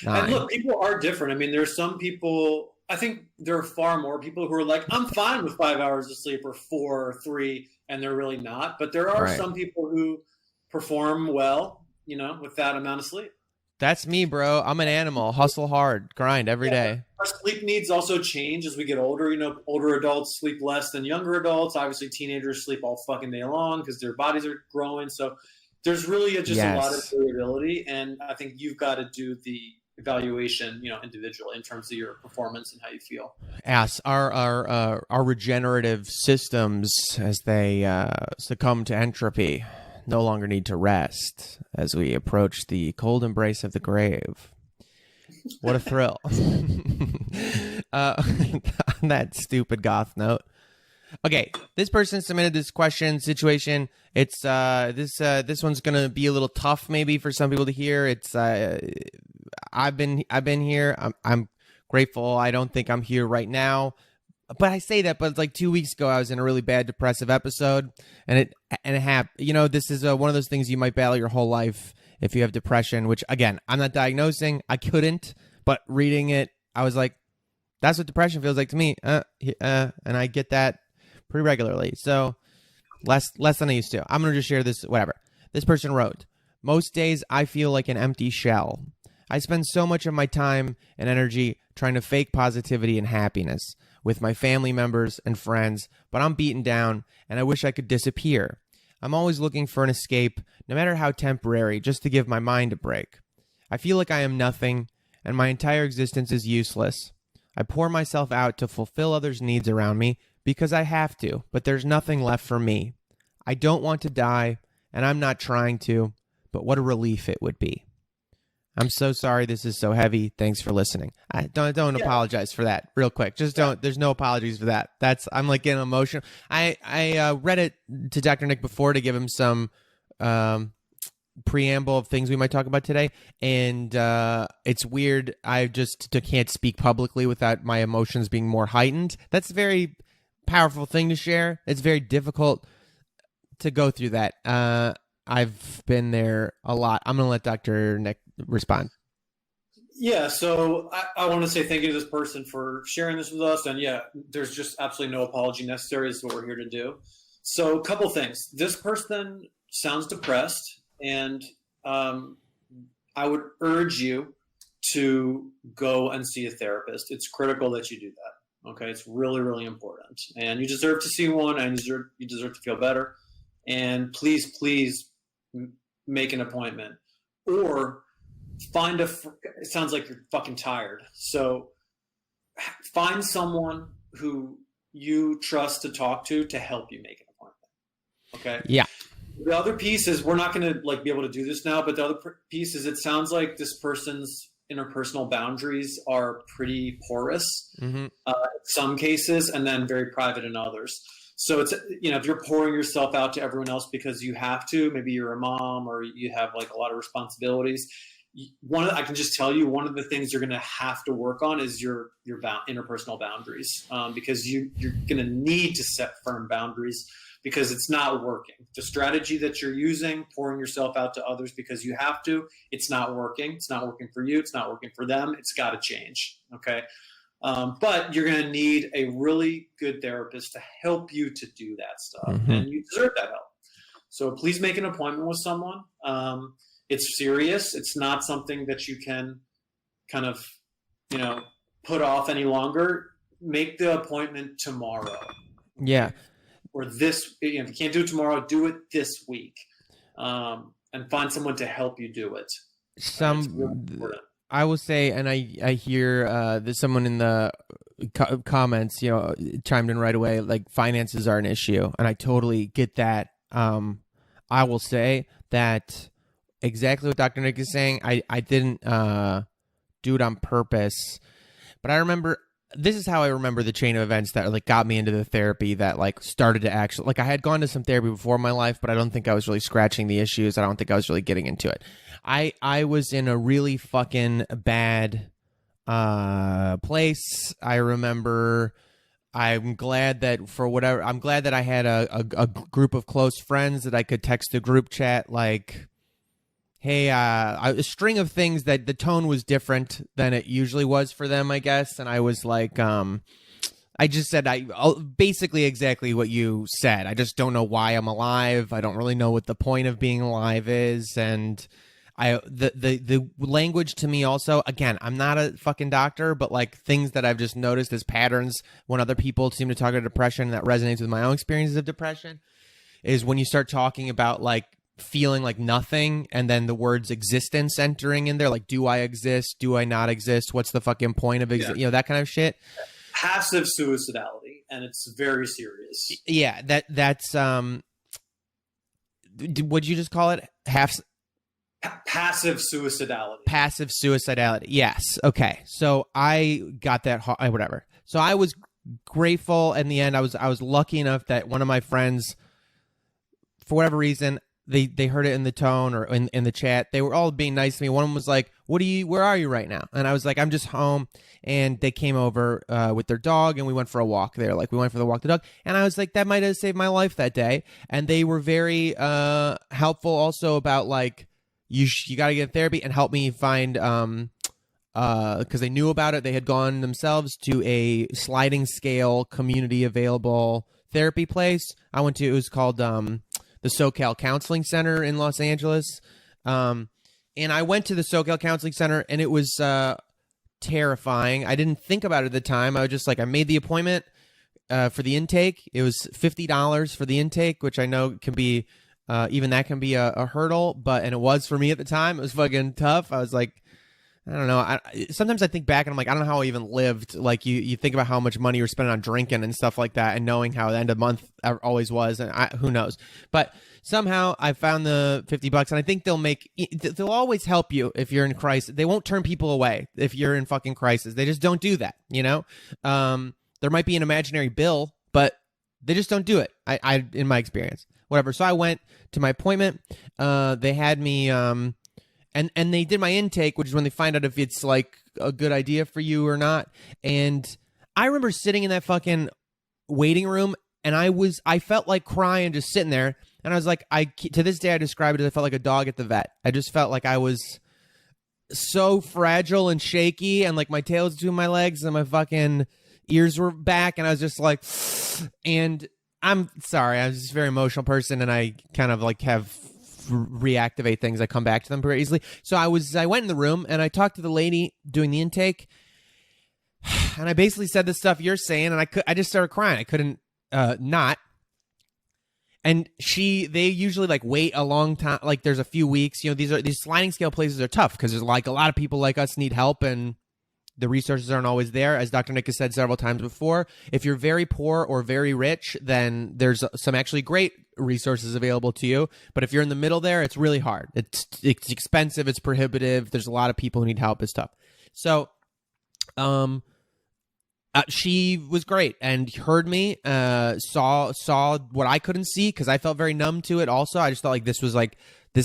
9. And look, people are different. I mean, there's some people, I think there are far more people who are like, I'm fine with 5 hours of sleep or 4 or 3, and they're really not. But there are some people who perform well, with that amount of sleep. That's me, bro. I'm an animal. Hustle hard, grind every day. Our sleep needs also change as we get older. Older adults sleep less than younger adults. Obviously, teenagers sleep all fucking day long because their bodies are growing. So there's really a lot of variability. And I think you've got to do the evaluation, individually in terms of your performance and how you feel. Yes, our regenerative systems, as they succumb to entropy, no longer need to rest as we approach the cold embrace of the grave. What a thrill. On that stupid goth note. Okay, this person submitted this situation. It's this one's gonna be a little tough maybe for some people to hear. It's I've been here. I'm grateful. I don't think I'm here right now. But I say that, but it's like 2 weeks ago, I was in a really bad depressive episode, and it happened. This is one of those things you might battle your whole life if you have depression, which, again, I'm not diagnosing. I couldn't, but reading it, I was like, that's what depression feels like to me. And I get that pretty regularly. So less than I used to. I'm going to just share this, whatever. This person wrote, most days I feel like an empty shell. I spend so much of my time and energy trying to fake positivity and happiness with my family members and friends, but I'm beaten down and I wish I could disappear. I'm always looking for an escape, no matter how temporary, just to give my mind a break. I feel like I am nothing and my entire existence is useless. I pour myself out to fulfill others' needs around me because I have to, but there's nothing left for me. I don't want to die and I'm not trying to, but what a relief it would be. I'm so sorry this is so heavy. Thanks for listening. I don't apologize for that. Real quick. Just don't. There's no apologies for that. I'm like getting emotional. I read it to Dr. Nick before to give him some preamble of things we might talk about today. And it's weird. I just can't speak publicly without my emotions being more heightened. That's a very powerful thing to share. It's very difficult to go through that. I've been there a lot. I'm going to let Dr. Nick respond. Yeah, so I want to say thank you to this person for sharing this with us. And there's just absolutely no apology necessary. This is what we're here to do. So a couple things. This person sounds depressed, and I would urge you to go and see a therapist. It's critical that you do that. Okay, it's really, really important. And you deserve to see one, and you deserve to feel better. And please make an appointment, or it sounds like you're fucking tired. So find someone who you trust to talk to help you make an appointment. Okay. Yeah. The other piece is, we're not going to be able to do this now, but the other piece is, it sounds like this person's interpersonal boundaries are pretty porous, in some cases, and then very private in others. So it's, if you're pouring yourself out to everyone else because you have to, maybe you're a mom or you have like a lot of responsibilities. I can just tell you, one of the things you're going to have to work on is your interpersonal boundaries, because you're going to need to set firm boundaries, because it's not working. The strategy that you're using, pouring yourself out to others because you have to, it's not working. It's not working for you. It's not working for them. It's got to change. Okay. But you're going to need a really good therapist to help you to do that stuff. And you deserve that help. So please make an appointment with someone. It's serious. It's not something that you can kind of, put off any longer. Make the appointment tomorrow. Yeah. Or this, if you can't do it tomorrow, do it this week. And find someone to help you do it. I will say, and I hear there's someone in the comments, chimed in right away, like finances are an issue, and I totally get that. I will say that exactly what Dr. Nick is saying. I didn't do it on purpose, but I remember. This is how I remember the chain of events that like got me into the therapy that like started to actually, like, I had gone to some therapy before in my life, but I don't think I was really scratching the issues. I don't think I was really getting into it. I was in a really fucking bad place. I remember. I'm glad that I had a group of close friends that I could text a group chat like, hey, a string of things that the tone was different than it usually was for them, I guess. And I was like, I just said basically exactly what you said. I just don't know why I'm alive. I don't really know what the point of being alive is. And the language to me also, again, I'm not a fucking doctor, but like things that I've just noticed as patterns when other people seem to talk about depression that resonates with my own experiences of depression is when you start talking about like feeling like nothing and then the words existence entering in there, like, do I exist? Do I not exist? What's the fucking point of that kind of shit. Passive suicidality, and it's very serious. Yeah, that's what'd you just call it? Passive suicidality. Passive suicidality. Yes. Okay. So I got that. Whatever. So I was grateful in the end. I was lucky enough that one of my friends, for whatever reason, they heard it in the tone or in the chat. They were all being nice to me. One of them was like, where are you right now? And I was like, I'm just home. And they came over with their dog and we went for a walk. They were like, we went for the walk the dog. And I was like, that might have saved my life that day. And they were very helpful also about like, you got to get therapy and help me find, because they knew about it. They had gone themselves to a sliding scale community available therapy place. I went to, it was called the SoCal Counseling Center in Los Angeles. And I went to the SoCal Counseling Center and it was terrifying. I didn't think about it at the time. I was just like, I made the appointment for the intake. It was $50 for the intake, which I know can be, even that can be a hurdle, and it was for me at the time. It was fucking tough. I was like, I don't know. Sometimes I think back and I'm like, I don't know how I even lived. Like you think about how much money you're spending on drinking and stuff like that and knowing how the end of the month always was. And who knows, but somehow I found the $50 and I think they'll always help you if you're in crisis. They won't turn people away if you're in fucking crisis. They just don't do that. You know, there might be an imaginary bill, but they just don't do it. I in my experience, whatever. So I went to my appointment. They had me, and they did my intake, which is when they find out if it's like a good idea for you or not. And I remember sitting in that fucking waiting room and I felt like crying just sitting there. And I was like, to this day, I describe it as I felt like a dog at the vet. I just felt like I was so fragile and shaky and like my tail was between my legs and my fucking ears were back. And I was just like, and I'm sorry, I was just a very emotional person and I kind of like have reactivate things. I come back to them very easily. So I went in the room and I talked to the lady doing the intake and I basically said the stuff you're saying and I just started crying. I couldn't not. And they usually like wait a long time. Like there's a few weeks, you know, these sliding scale places are tough because there's like a lot of people like us need help and the resources aren't always there. As Dr. Nick has said several times before, if you're very poor or very rich, then there's some actually great resources available to you. But if you're in the middle there, it's really hard. It's expensive. It's prohibitive. There's a lot of people who need help. It's tough. So, she was great and heard me, saw what I couldn't see because I felt very numb to it. Also, I just felt like this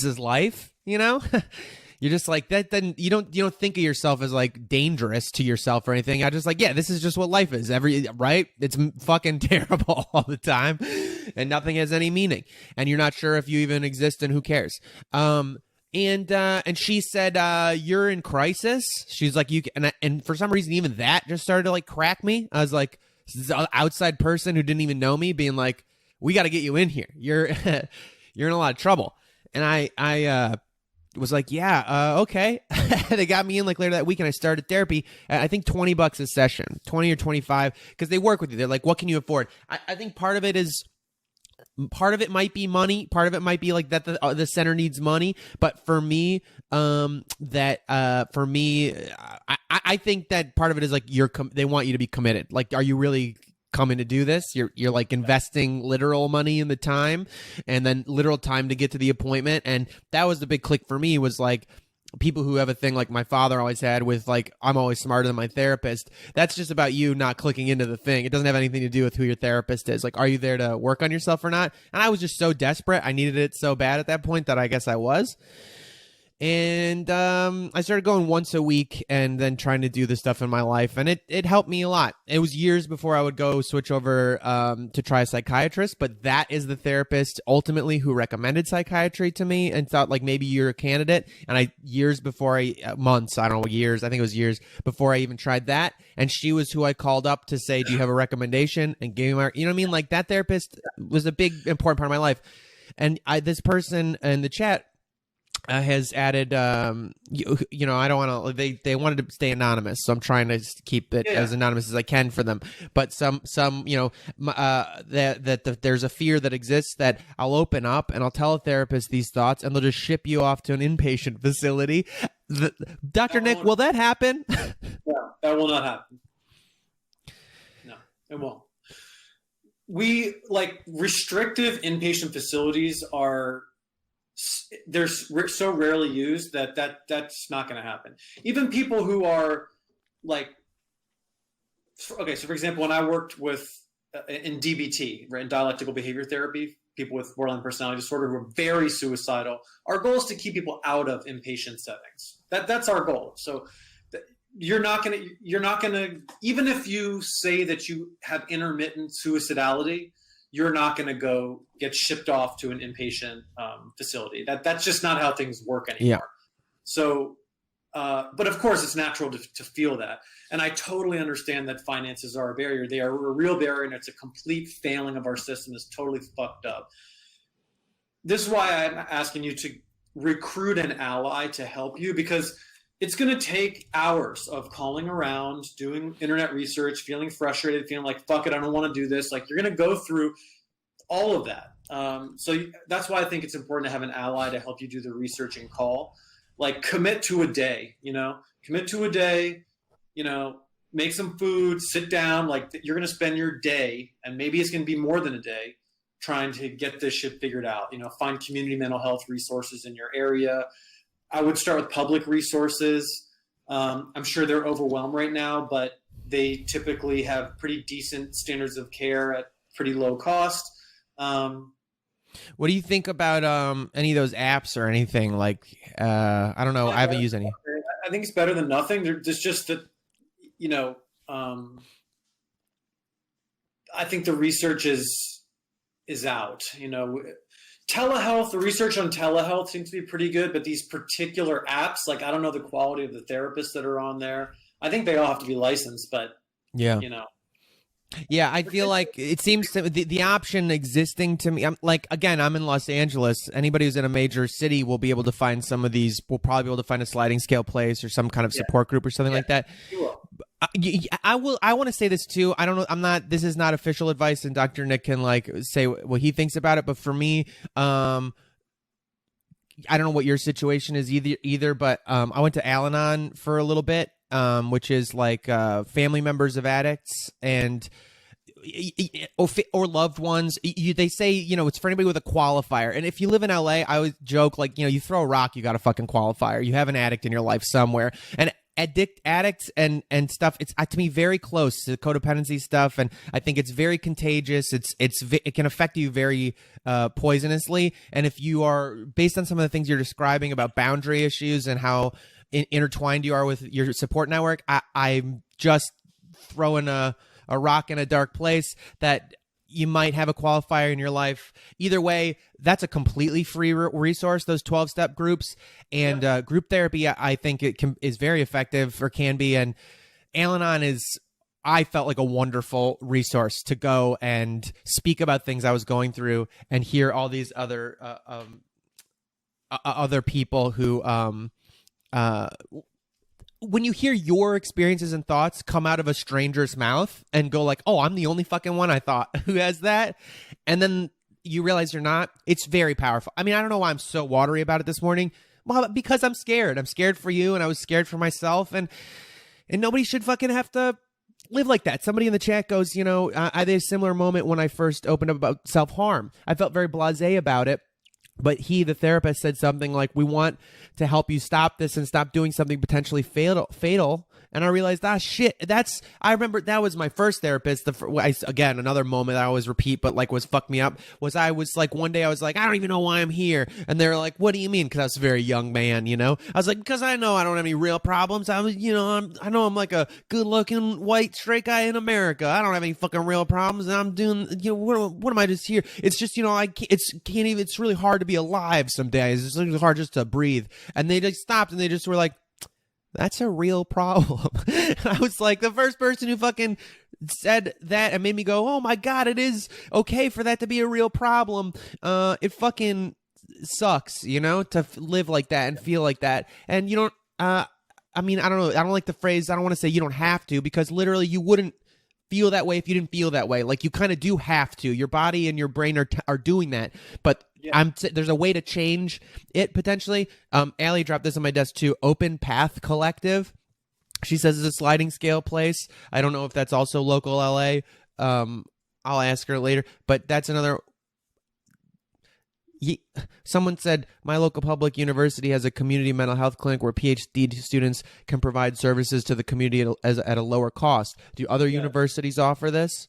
is life, you know. You're just like that. Then you don't think of yourself as like dangerous to yourself or anything. I just like, yeah, this is just what life is. Right? It's fucking terrible all the time, and nothing has any meaning. And you're not sure if you even exist, and who cares? And she said, "You're in crisis." She's like, and for some reason, even that just started to like crack me. I was like, this outside person who didn't even know me, being like, "We got to get you in here. You're you're in a lot of trouble." And I was like, yeah, okay. They got me in like later that week and I started therapy. I think $20 a session, 20 or 25, because they work with you. They're like, what can you afford? I think part of it might be money. Part of it might be like that the center needs money. But for me, I think that part of it is like they want you to be committed. Like, are you really coming to do this? You're like investing literal money in the time and then literal time to get to the appointment. And that was the big click for me, was like people who have a thing like my father always had with like, I'm always smarter than my therapist. That's just about you not clicking into the thing. It doesn't have anything to do with who your therapist is. Like, are you there to work on yourself or not? And I was just so desperate. I needed it so bad at that point that I guess I was. And I started going once a week and then trying to do this stuff in my life. And it helped me a lot. It was years before I would go switch over to try a psychiatrist. But that is the therapist ultimately who recommended psychiatry to me and thought like maybe you're a candidate. And months, I don't know, years, I think it was years before I even tried that. And she was who I called up to say, do you have a recommendation? And gave me you know what I mean? Like that therapist was a big, important part of my life. And this person in the chat has added, you know, I don't want to. They wanted to stay anonymous, so I'm trying to keep it as anonymous as I can for them. But some, you know, there's a fear that exists that I'll open up and I'll tell a therapist these thoughts, and they'll just ship you off to an inpatient facility. Dr. Nick, will that happen? No, that will not happen. No, it won't. We like restrictive inpatient facilities they're so rarely used that's not going to happen. Even people who are like, okay, so for example, when I worked with in DBT, right, in dialectical behavior therapy, people with borderline personality disorder who are very suicidal, our goal is to keep people out of inpatient settings. That's our goal. So you're not going to, even if you say that you have intermittent suicidality, you're not going to go get shipped off to an inpatient facility. That's just not how things work anymore. Yeah. So, but of course, it's natural to feel that. And I totally understand that finances are a barrier. They are a real barrier, and it's a complete failing of our system. It's totally fucked up. This is why I'm asking you to recruit an ally to help you, because it's going to take hours of calling around, doing internet research, feeling frustrated, feeling like, fuck it, I don't want to do this. Like, you're going to go through all of that. So that's why I think it's important to have an ally to help you do the research and call. Like, commit to a day, make some food, sit down. Like, you're going to spend your day, and maybe it's going to be more than a day, trying to get this shit figured out. Find community mental health resources in your area. I would start with public resources. I'm sure they're overwhelmed right now, but they typically have pretty decent standards of care at pretty low cost. What do you think about any of those apps or anything? Like, I don't know. I haven't used any. I think it's better than nothing. There's just that, I think the research is out. Telehealth, the research on telehealth seems to be pretty good, but these particular apps, like, I don't know the quality of the therapists that are on there. I think they all have to be licensed, but yeah, Yeah, I feel like it seems to the option existing to me. I'm like, again, I'm in Los Angeles. Anybody who's in a major city will be able to find some of these. We'll probably be able to find a sliding scale place or some kind of support group or something like that. You will. I want to say this too. I don't know. This is not official advice, and Dr. Nick can like say what he thinks about it. But for me, I don't know what your situation is either. But I went to Al-Anon for a little bit, which is like family members of addicts and or loved ones. They say, it's for anybody with a qualifier. And if you live in LA, I always joke like, you throw a rock, you got a fucking qualifier. You have an addict in your life somewhere. And addicts and stuff, it's to me very close to codependency stuff, and I think it's very contagious. It can affect you very poisonously, and if you are, based on some of the things you're describing about boundary issues and how intertwined you are with your support network, I'm just throwing a rock in a dark place that you might have a qualifier in your life. Either way, that's a completely free resource, those 12-step groups. And group therapy, I think is very effective, or can be. And Al-Anon I felt like a wonderful resource to go and speak about things I was going through and hear all these other people who when you hear your experiences and thoughts come out of a stranger's mouth and go like, oh, I'm the only fucking one I thought who has that. And then you realize you're not. It's very powerful. I mean, I don't know why I'm so watery about it this morning. Well, because I'm scared. I'm scared for you, and I was scared for myself. And nobody should fucking have to live like that. Somebody in the chat goes, I had a similar moment when I first opened up about self-harm. I felt very blasé about it. But the therapist, said something like, we want to help you stop this and stop doing something potentially fatal. And I realized, shit, I remember that was my first therapist. Again, another moment I always repeat, but like was fucked me up, was I was like, one day I was like, I don't even know why I'm here. And they're like, what do you mean? Because I was a very young man, you know? I was like, because I know I don't have any real problems. I know I'm like a good looking white straight guy in America. I don't have any fucking real problems. And I'm doing, what am I just here? It's just, it's really hard to be alive some days. It's really hard just to breathe. And they just stopped and they just were like, that's a real problem. I was like, the first person who fucking said that and made me go, oh my God, it is okay for that to be a real problem. It fucking sucks, to live like that and feel like that. And I don't know. I don't like the phrase. I don't want to say you don't have to, because literally you wouldn't feel that way if you didn't feel that way. Like, you kind of do have to. Your body and your brain are doing that. But there's a way to change it potentially. Allie dropped this on my desk too. Open Path Collective. She says it's a sliding scale place. I don't know if that's also local LA. I'll ask her later. But that's another. Someone said, my local public university has a community mental health clinic where PhD students can provide services to the community at a lower cost. Do other universities offer this?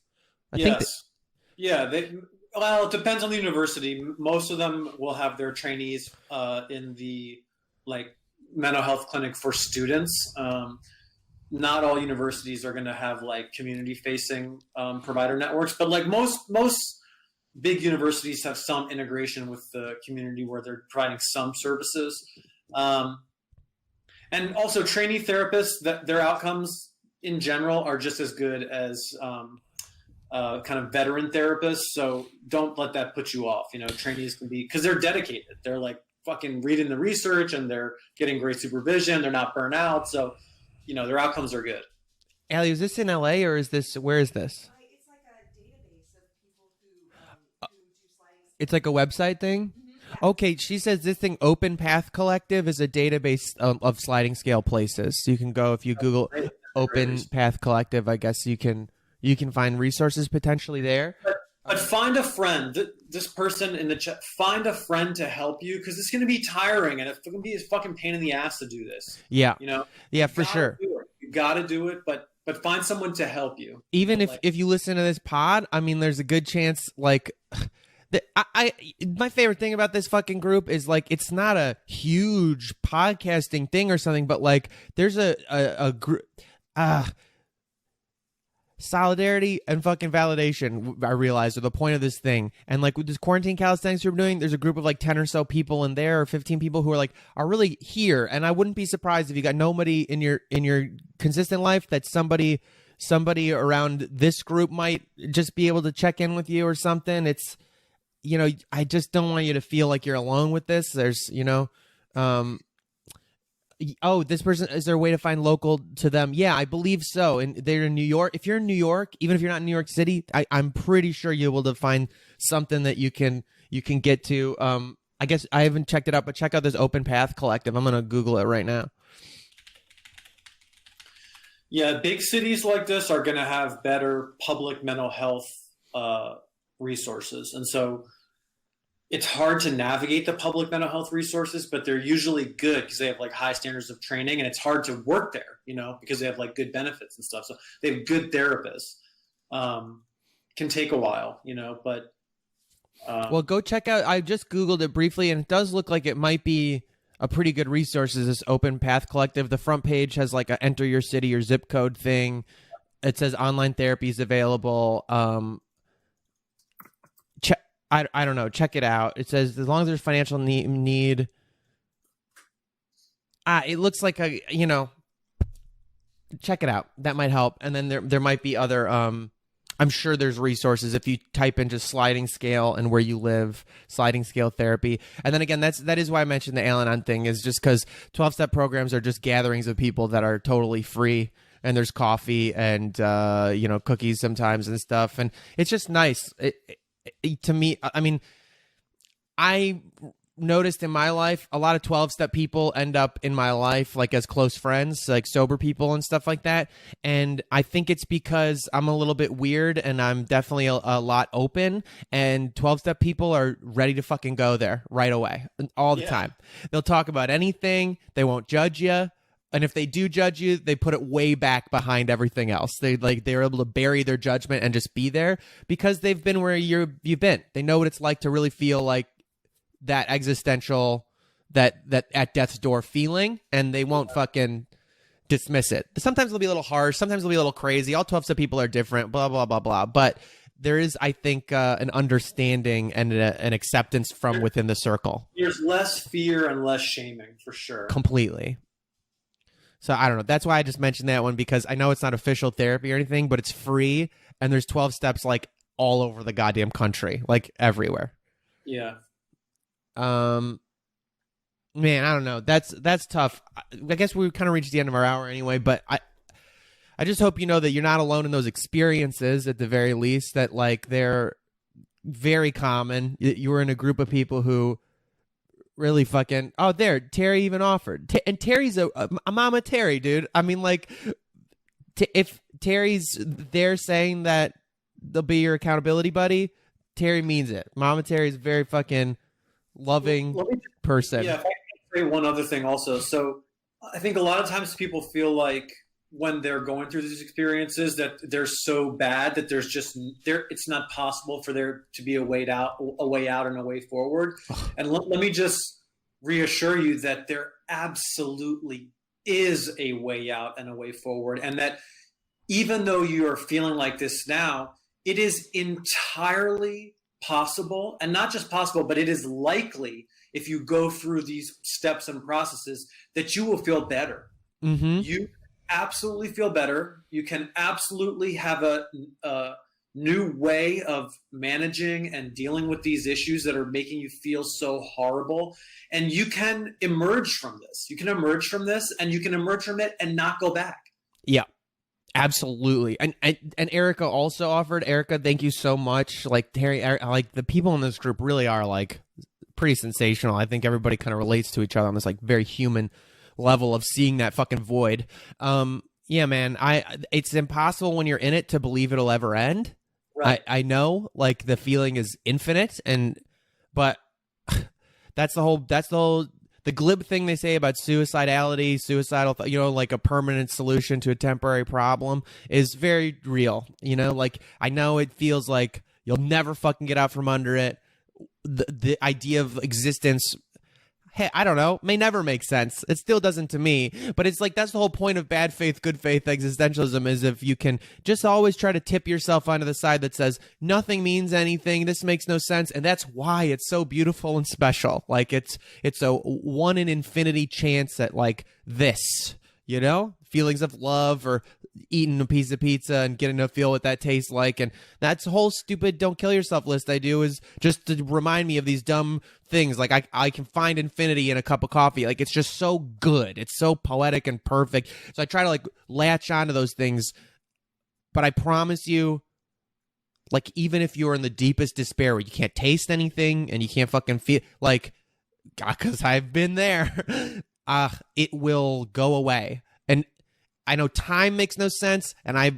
Well, it depends on the university. Most of them will have their trainees in the mental health clinic for students. Not all universities are going to have community facing provider networks, but most big universities have some integration with the community where they're providing some services. And also trainee therapists, their outcomes in general are just as good as kind of veteran therapists. So don't let that put you off. Trainees can be, because they're dedicated. They're fucking reading the research and they're getting great supervision. They're not burnt out. So, their outcomes are good. Allie, is this in LA or where is this? It's like a database of people who do sliding. It's like a website thing? Mm-hmm. Yeah. Okay, she says this thing, Open Path Collective, is a database of sliding scale places. So you can go, if you Google Open Path Collective, I guess you can find resources potentially there. But find a friend. This person in the chat, find a friend to help you, because it's going to be tiring and it's going to be a fucking pain in the ass to do this. Yeah. Yeah, for sure. You got to do it, but find someone to help you. Even if you listen to this pod, I mean, there's a good chance my favorite thing about this fucking group is it's not a huge podcasting thing or something, but there's a group. Solidarity and fucking validation, I realized, are the point of this thing. And with this Quarantine Calisthenics we're doing, there's a group of 10 or so people in there, or 15 people who are really here. And I wouldn't be surprised if you got nobody in your consistent life, that somebody around this group might just be able to check in with you or something. It's, I just don't want you to feel like you're alone with this. There's, this person, is there a way to find local to them? Yeah, I believe so. And they're in New York. If you're in New York, even if you're not in New York City, I'm pretty sure you're able to find something that you can get to. I guess I haven't checked it out, but check out this Open Path Collective. I'm going to Google it right now. Yeah, big cities like this are going to have better public mental health resources. And so it's hard to navigate the public mental health resources, but they're usually good because they have high standards of training, and it's hard to work there, because they have good benefits and stuff. So they have good therapists. Can take a while, but. Well, go check out. I just Googled it briefly, and it does look like it might be a pretty good resource. Is this Open Path Collective? The front page has a enter your city or zip code thing. It says online therapy is available. I don't know. Check it out. It says as long as there's financial need. It looks like check it out. That might help. And then there might be other. I'm sure there's resources if you type in just sliding scale and where you live, sliding scale therapy. And then again, that is why I mentioned the Al-Anon thing, is just because 12-step programs are just gatherings of people that are totally free. And there's coffee and cookies sometimes and stuff, and it's just nice. To me, I mean, I noticed in my life, a lot of 12-step people end up in my life like as close friends, like sober people and stuff like that. And I think it's because I'm a little bit weird and I'm definitely a lot open, and 12-step people are ready to fucking go there right away, all the time. They'll talk about anything. They won't judge you. And if they do judge you, they put it way back behind everything else. They're able to bury their judgment and just be there because they've been where you've been. They know what it's like to really feel like that existential, that at death's door feeling, and they won't fucking dismiss it. Sometimes they'll be a little harsh. Sometimes they'll be a little crazy. All 12-step people are different, blah, blah, blah, blah. But there is, I think, an understanding and an acceptance from within the circle. There's less fear and less shaming, for sure. Completely. So I don't know. That's why I just mentioned that one, because I know it's not official therapy or anything, but it's free, and there's 12 steps like all over the goddamn country, like everywhere. Yeah. Man, I don't know. That's tough. I guess we kind of reached the end of our hour anyway, but I just hope you know that you're not alone in those experiences at the very least, that like they're very common. You were in a group of people who really fucking, oh, there, Terry even offered. And Terry's a Mama Terry, dude. I mean, like, if Terry's there saying that they'll be your accountability buddy, Terry means it. Mama Terry's a very fucking loving person. Yeah, if I can say one other thing also. So I think a lot of times people feel like when they're going through these experiences that they're so bad that there's just it's not possible for there to be a way out and a way forward. And let me just reassure you that there absolutely is a way out and a way forward, and that even though you are feeling like this now, it is entirely possible, and not just possible, but it is likely, if you go through these steps and processes, that you will feel better. Mm-hmm. You absolutely feel better. You can absolutely have a new way of managing and dealing with these issues that are making you feel so horrible. And you can emerge from this. You can emerge from this, and you can emerge from it and not go back. Yeah. Absolutely. And Erica also offered. Erica, thank you so much. Like Terry, like the people in this group really are like pretty sensational. I think everybody kind of relates to each other on this like very human level of seeing that fucking void. Yeah, man, it's impossible when you're in it to believe it'll ever end. Right. I know, like the feeling is infinite, but that's the glib thing they say about suicidality, like a permanent solution to a temporary problem is very real. Like I know it feels like you'll never fucking get out from under it. The idea of existence, hey, I don't know, may never make sense. It still doesn't to me, but it's like that's the whole point of bad faith, good faith existentialism, is if you can just always try to tip yourself onto the side that says nothing means anything, this makes no sense, and that's why it's so beautiful and special. Like it's a one in infinity chance at like this, feelings of love or eating a piece of pizza and getting to feel what that tastes like. And that's the whole stupid don't kill yourself list I do, is just to remind me of these dumb things. Like I can find infinity in a cup of coffee. Like it's just so good. It's so poetic and perfect. So I try to like latch onto those things. But I promise you, like even if you're in the deepest despair where you can't taste anything and you can't fucking feel, like, because I've been there, it will go away. And I know time makes no sense, and I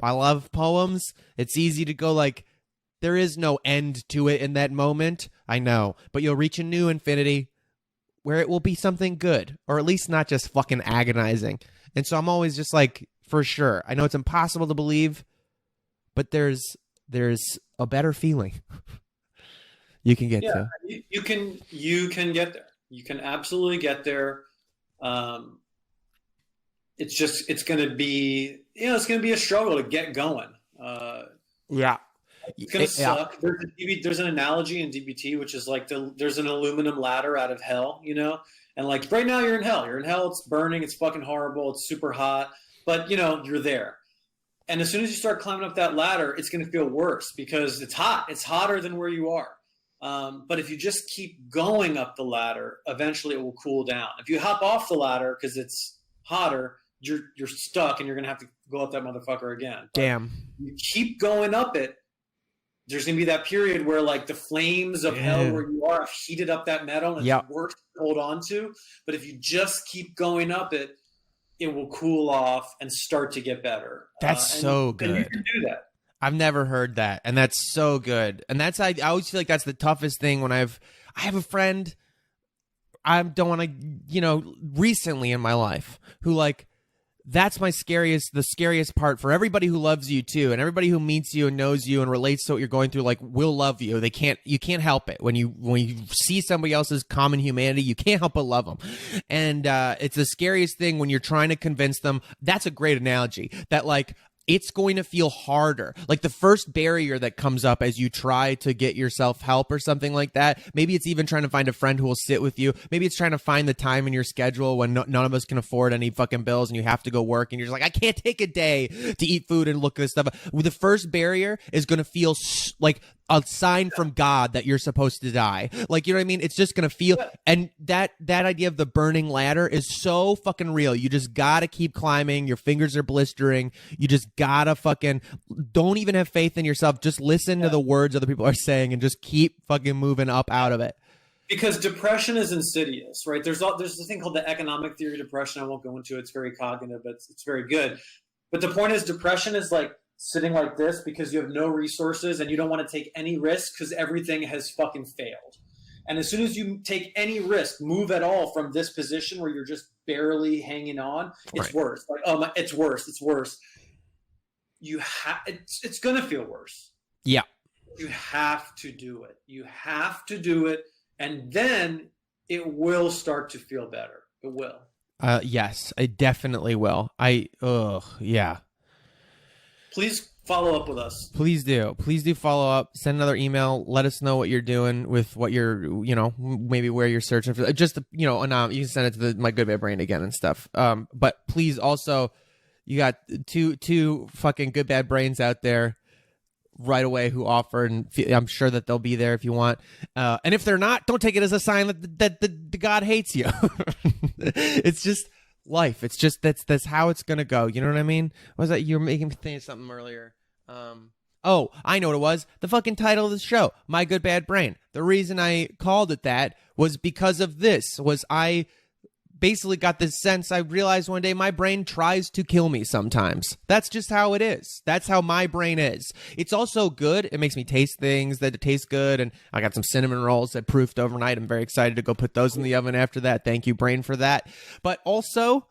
love poems. It's easy to go like, there is no end to it in that moment. I know, but you'll reach a new infinity where it will be something good, or at least not just fucking agonizing. And so I'm always just like, for sure. I know it's impossible to believe, but there's a better feeling you can get to. You can get there. You can absolutely get there. It's going to be a struggle to get going. Yeah. It's going to suck. There's an analogy in DBT, which is like there's an aluminum ladder out of hell, and like right now you're in hell. You're in hell. It's burning. It's fucking horrible. It's super hot, but you're there. And as soon as you start climbing up that ladder, it's going to feel worse because it's hot. It's hotter than where you are. But if you just keep going up the ladder, eventually it will cool down. If you hop off the ladder because it's hotter, you're stuck and you're going to have to go up that motherfucker again. But damn. you keep going up it, there's going to be that period where like the flames of hell where you are have heated up that metal and it's worse to hold on to. But if you just keep going up it, it will cool off and start to get better. That's so good. And you can do that. I've never heard that, and that's so good. And that's I always feel like that's the toughest thing when I have a friend I don't want to, recently in my life who like that's the scariest part for everybody who loves you too, and everybody who meets you and knows you and relates to what you're going through, like will love you. You can't help it when you see somebody else's common humanity, you can't help but love them. And it's the scariest thing when you're trying to convince them. That's a great analogy that like it's going to feel harder. Like the first barrier that comes up as you try to get yourself help or something like that. Maybe it's even trying to find a friend who will sit with you. Maybe it's trying to find the time in your schedule when none of us can afford any fucking bills and you have to go work and you're just like, I can't take a day to eat food and look at this stuff. The first barrier is going to feel like a sign from God that you're supposed to die. Like, you know what I mean? It's just going to feel, and that idea of the burning ladder is so fucking real. You just got to keep climbing. Your fingers are blistering. You just got to fucking, don't even have faith in yourself. Just listen to the words other people are saying and just keep fucking moving up out of it. Because depression is insidious, right? There's this thing called the economic theory of depression. I won't go into it. It's very cognitive, but it's very good. But the point is depression is like sitting like this because you have no resources and you don't want to take any risk because everything has fucking failed. And as soon as you take any risk, move at all from this position where you're just barely hanging on, it's worse. Like, oh my, it's worse. It's worse. It's going to feel worse. Yeah. You have to do it. You have to do it. And then it will start to feel better. It will. Yes, I definitely will. Yeah. Please follow up with us. Please do. Please do follow up. Send another email. Let us know what you're doing with what you're, maybe where you're searching for. Just, you can send it to my Good Bad Brain again and stuff. But please also, you got two fucking Good Bad Brains out there right away who offer, and I'm sure that they'll be there if you want. And if they're not, don't take it as a sign that the God hates you. It's just life. It's just that's how it's gonna go. You know what I mean? What was that? You were making me think of something earlier. Oh, I know what it was. The fucking title of the show, My Good Bad Brain. The reason I called it that was because of this. I basically got this sense. I realized one day my brain tries to kill me sometimes. That's just how it is. That's how my brain is. It's also good. It makes me taste things that taste good. And I got some cinnamon rolls that proofed overnight. I'm very excited to go put those in the oven after that. Thank you, brain, for that. But also,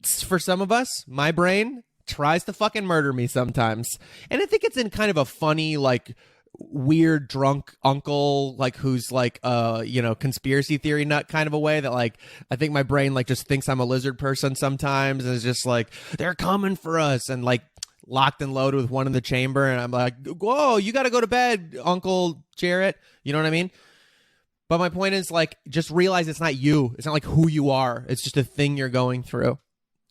for some of us, my brain tries to fucking murder me sometimes. And I think it's in kind of a funny, like, weird drunk uncle, like, who's like conspiracy theory nut kind of a way that, like, I think my brain like just thinks I'm a lizard person sometimes and is just like, they're coming for us, and like locked and loaded with one in the chamber, and I'm like, whoa, you gotta go to bed, Uncle Jarrett. You know what I mean? But my point is, like, just realize it's not you. It's not like who you are. It's just a thing you're going through.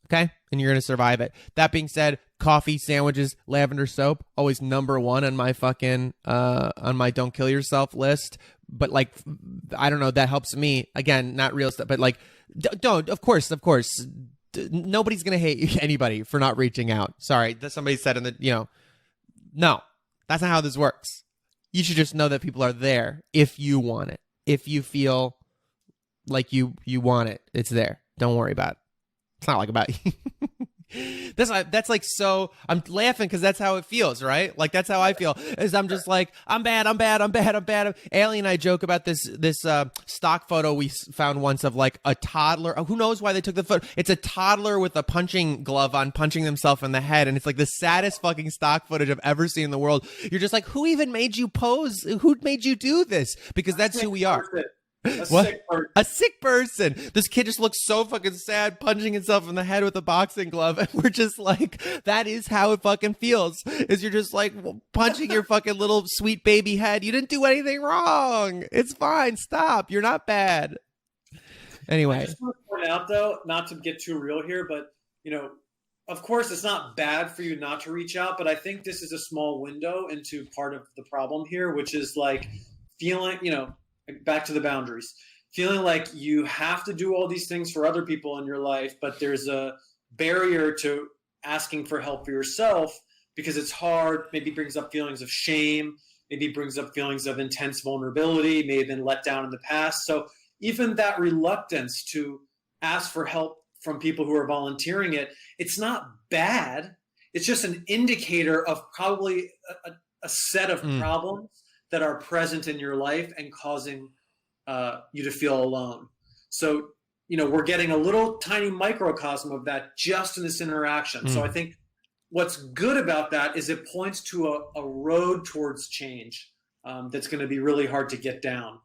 Okay? And you're going to survive it. That being said, coffee, sandwiches, lavender soap, always number one on my fucking, on my don't kill yourself list. But, like, I don't know, that helps me. Again, not real stuff, but, like, don't, of course, nobody's going to hate anybody for not reaching out. Sorry, that somebody said in the, no, that's not how this works. You should just know that people are there if you want it. If you feel like you want it, it's there. Don't worry about it. It's not like about you. That's like, so I'm laughing because that's how it feels, right? Like, that's how I feel. Is I'm just like, I'm bad. Allie and I joke about this stock photo we found once of like a toddler. Who knows why they took the photo? It's a toddler with a punching glove on, punching themselves in the head, and it's like the saddest fucking stock footage I've ever seen in the world. You're just like, who even made you pose? Who made you do this? Because that's who we are. A sick person. This kid just looks so fucking sad, punching himself in the head with a boxing glove, and we're just like, that is how it fucking feels. Is you're just like punching your fucking little sweet baby head. You didn't do anything wrong. It's fine. Stop. You're not bad. Anyway, I just want to point out, though, not to get too real here, but of course, it's not bad for you not to reach out, but I think this is a small window into part of the problem here, which is like feeling, back to the boundaries, feeling like you have to do all these things for other people in your life, but there's a barrier to asking for help for yourself because it's hard, maybe brings up feelings of shame. maybe brings up feelings of intense vulnerability, may have been let down in the past. So even that reluctance to ask for help from people who are volunteering it's not bad. It's just an indicator of probably a set of problems that are present in your life and causing you to feel alone. So, we're getting a little tiny microcosm of that just in this interaction. So I think what's good about that is it points to a road towards change that's going to be really hard to get down,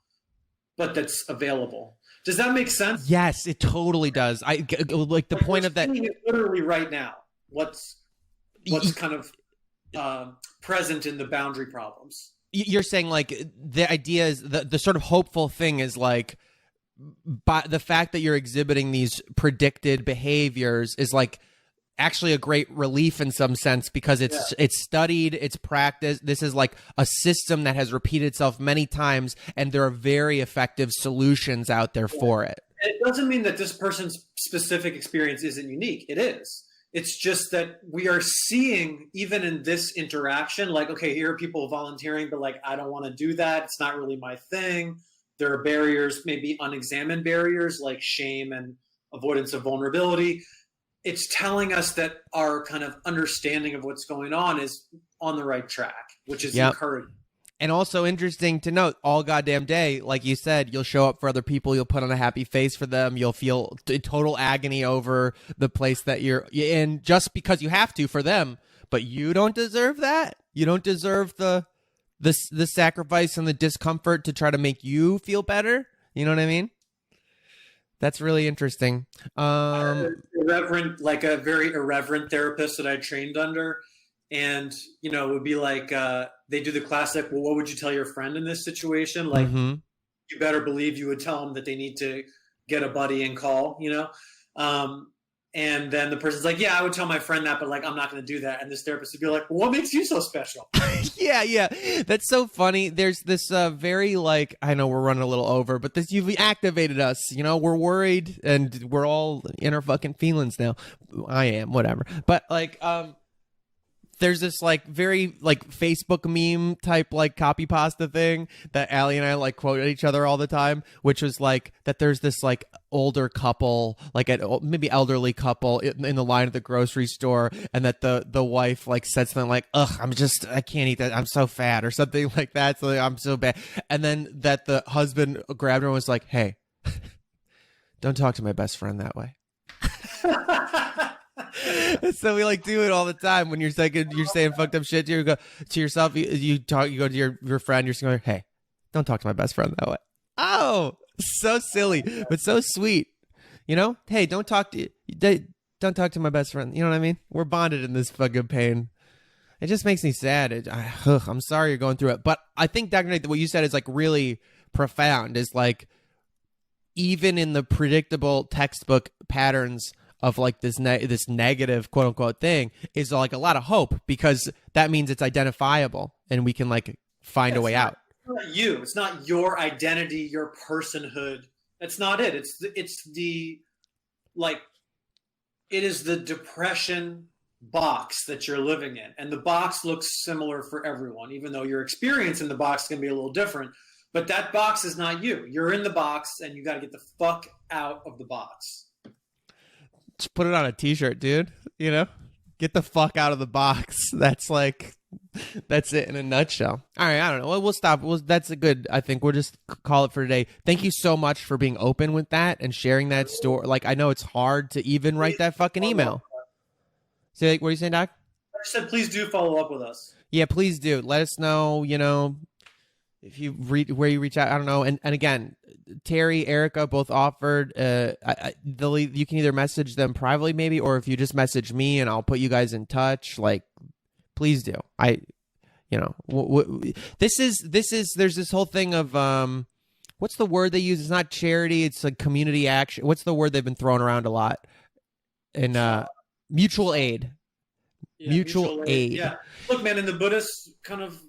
but that's available. Does that make sense? Yes, it totally does. I like the point of that. Literally right now, what's kind of present in the boundary problems. You're saying like the idea is the sort of hopeful thing is like, by the fact that you're exhibiting these predicted behaviors is like actually a great relief in some sense, because it's studied, it's practiced. This is like a system that has repeated itself many times, and there are very effective solutions out there for it. It doesn't mean that this person's specific experience isn't unique. It is. It's just that we are seeing, even in this interaction, like, okay, here are people volunteering, but like, I don't want to do that. It's not really my thing. There are barriers, maybe unexamined barriers like shame and avoidance of vulnerability. It's telling us that our kind of understanding of what's going on is on the right track, which is encouraging. And also interesting to note, all goddamn day, like you said, you'll show up for other people. You'll put on a happy face for them. You'll feel total agony over the place that you're in just because you have to for them. But you don't deserve that. You don't deserve the sacrifice and the discomfort to try to make you feel better. You know what I mean? That's really interesting. Irreverent, like a very irreverent therapist that I trained under. And, it would be like, they do the classic, well, what would you tell your friend in this situation? Like, you better believe you would tell them that they need to get a buddy and call, and then the person's like, yeah, I would tell my friend that, but like, I'm not going to do that. And this therapist would be like, well, what makes you so special? Yeah. That's so funny. There's this very like, I know we're running a little over, but this, you've activated us, we're worried and we're all in our fucking feelings now. I am, whatever. But like, there's this like very like Facebook meme type like copy pasta thing that Allie and I like quote at each other all the time, which was like that there's this like older couple, like maybe elderly couple in the line at the grocery store, and that the wife like said something like, ugh, I can't eat that, I'm so fat, or something like that, so like, I'm so bad. And then that the husband grabbed her and was like, hey, don't talk to my best friend that way. So we like do it all the time when you're saying fucked up shit to yourself. You go to your friend, you're saying, hey, don't talk to my best friend that way. Oh, so silly, but so sweet. Hey, don't talk to my best friend. You know what I mean? We're bonded in this fucking pain. It just makes me sad. I'm sorry you're going through it, but I think, Dr. Nate, what you said is like really profound. Is like, even in the predictable textbook patterns of like this negative quote unquote thing, is like a lot of hope, because that means it's identifiable and we can like find a way out. It's not your identity, your personhood. That's not it. It is the depression box that you're living in, and the box looks similar for everyone, even though your experience in the box can be a little different. But that box is not you. You're in the box, and you got to get the fuck out of the box. Just put it on a t-shirt, dude. Get the fuck out of the box. That's it in a nutshell. All right, I don't know. We'll stop. That's a good, I think we'll just call it for today. Thank you so much for being open with that and sharing that story. Like, I know it's hard to even write that fucking email. So, like, what are you saying, Doc? I said, please do follow up with us. Yeah, please do. Let us know, if you where you reach out. I don't know. And again, Terry, Erica both offered. You can either message them privately, maybe, or if you just message me and I'll put you guys in touch. Like, please do. This is. There's this whole thing of what's the word they use? It's not charity. It's like community action. What's the word they've been throwing around a lot? And mutual aid. Yeah, mutual aid. Yeah. Look, man, in the Buddhist kind of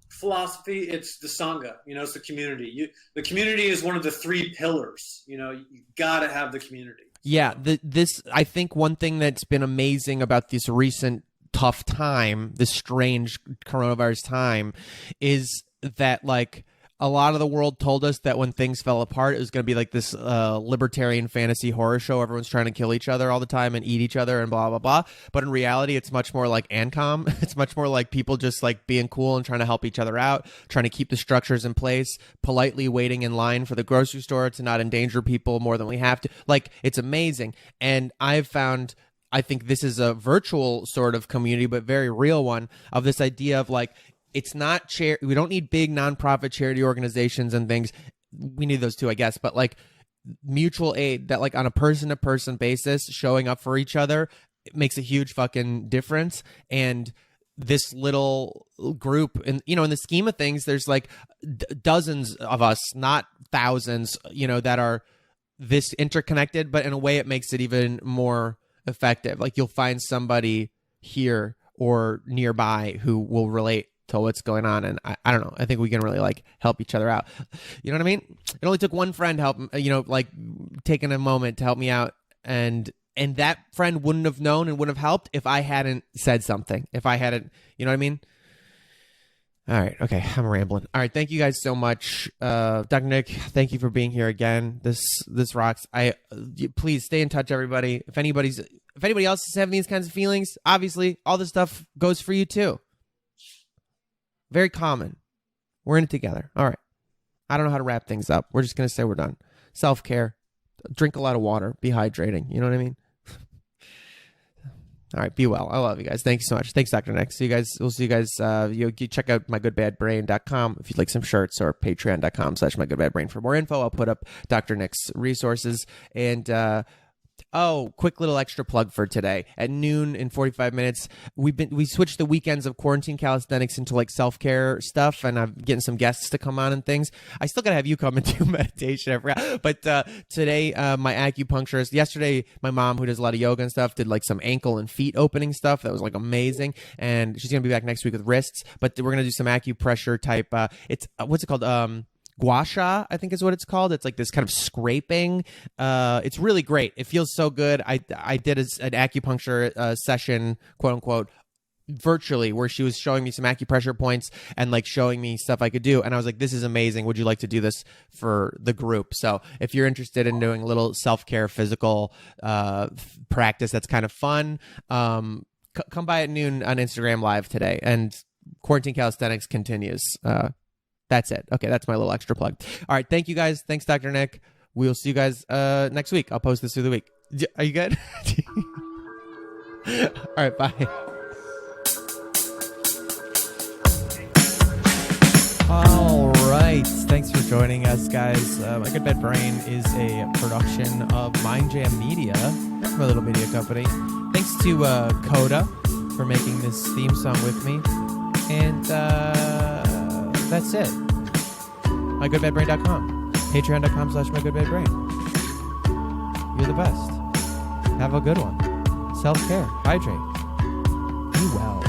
philosophy, it's the Sangha, it's the community. The community is one of the three pillars. You gotta have the community. Yeah, I think one thing that's been amazing about this recent tough time, this strange coronavirus time, is that like a lot of the world told us that when things fell apart, it was going to be like this libertarian fantasy horror show. Everyone's trying to kill each other all the time and eat each other and blah, blah, blah. But in reality, it's much more like ANCOM. It's much more like people just like being cool and trying to help each other out, trying to keep the structures in place, politely waiting in line for the grocery store to not endanger people more than we have to. Like, it's amazing. And I've found, I think this is a virtual sort of community, but very real one, of this idea of like, it's not we don't need big nonprofit charity organizations and things. We need those too, I guess. But like mutual aid, that like on a person to person basis, showing up for each other, it makes a huge fucking difference. And this little group, and in the scheme of things, there's like dozens of us, not thousands, that are this interconnected. But in a way, it makes it even more effective. Like you'll find somebody here or nearby who will relate to what's going on, and I don't know, I think we can really like help each other out. You know what I mean? It only took one friend help, like taking a moment to help me out, and that friend wouldn't have known and wouldn't have helped if I hadn't said something, if I hadn't, you know what I mean? All right, okay, I'm rambling. All right, thank you guys so much. Dr. Nick, thank you for being here again. This rocks. Please stay in touch, everybody. If anybody else is having these kinds of feelings, obviously all this stuff goes for you too. Very common. We're in it together. All right. I don't know how to wrap things up. We're just going to say we're done. Self-care. Drink a lot of water. Be hydrating. You know what I mean? All right. Be well. I love you guys. Thank you so much. Thanks, Dr. Nick. See you guys. We'll see you guys. You check out mygoodbadbrain.com if you'd like some shirts, or patreon.com/mygoodbadbrain for more info. I'll put up Dr. Nick's resources. And, quick little extra plug for today. At noon in 45 minutes, we switched the weekends of Quarantine Calisthenics into like self-care stuff, and I'm getting some guests to come on and things. I still gotta have you come and do meditation, I forgot. But today, my acupuncturist, yesterday, my mom, who does a lot of yoga and stuff, did like some ankle and feet opening stuff that was like amazing, and she's gonna be back next week with wrists. But we're gonna do some acupressure type, it's what's it called, gua sha, I think is what it's called. It's like this kind of scraping. It's really great. It feels so good. I did an acupuncture session, quote unquote, virtually, where she was showing me some acupressure points and like showing me stuff I could do. And I was like, this is amazing. Would you like to do this for the group? So if you're interested in doing a little self-care physical practice that's kind of fun, come by at noon on Instagram Live today. And Quarantine Calisthenics continues. That's it. Okay, that's my little extra plug. All right, thank you guys. Thanks, Dr. Nick. We'll see you guys next week. I'll post this through the week. Are you good? All right, bye. All right. Thanks for joining us, guys. My Good Bad Brain is a production of Mind Jam Media. That's my little media company. Thanks to Coda for making this theme song with me. And that's it. mygoodbadbrain.com. Patreon.com/mygoodbadbrain. You're the best. Have a good one. Self-care. Hydrate. Be well.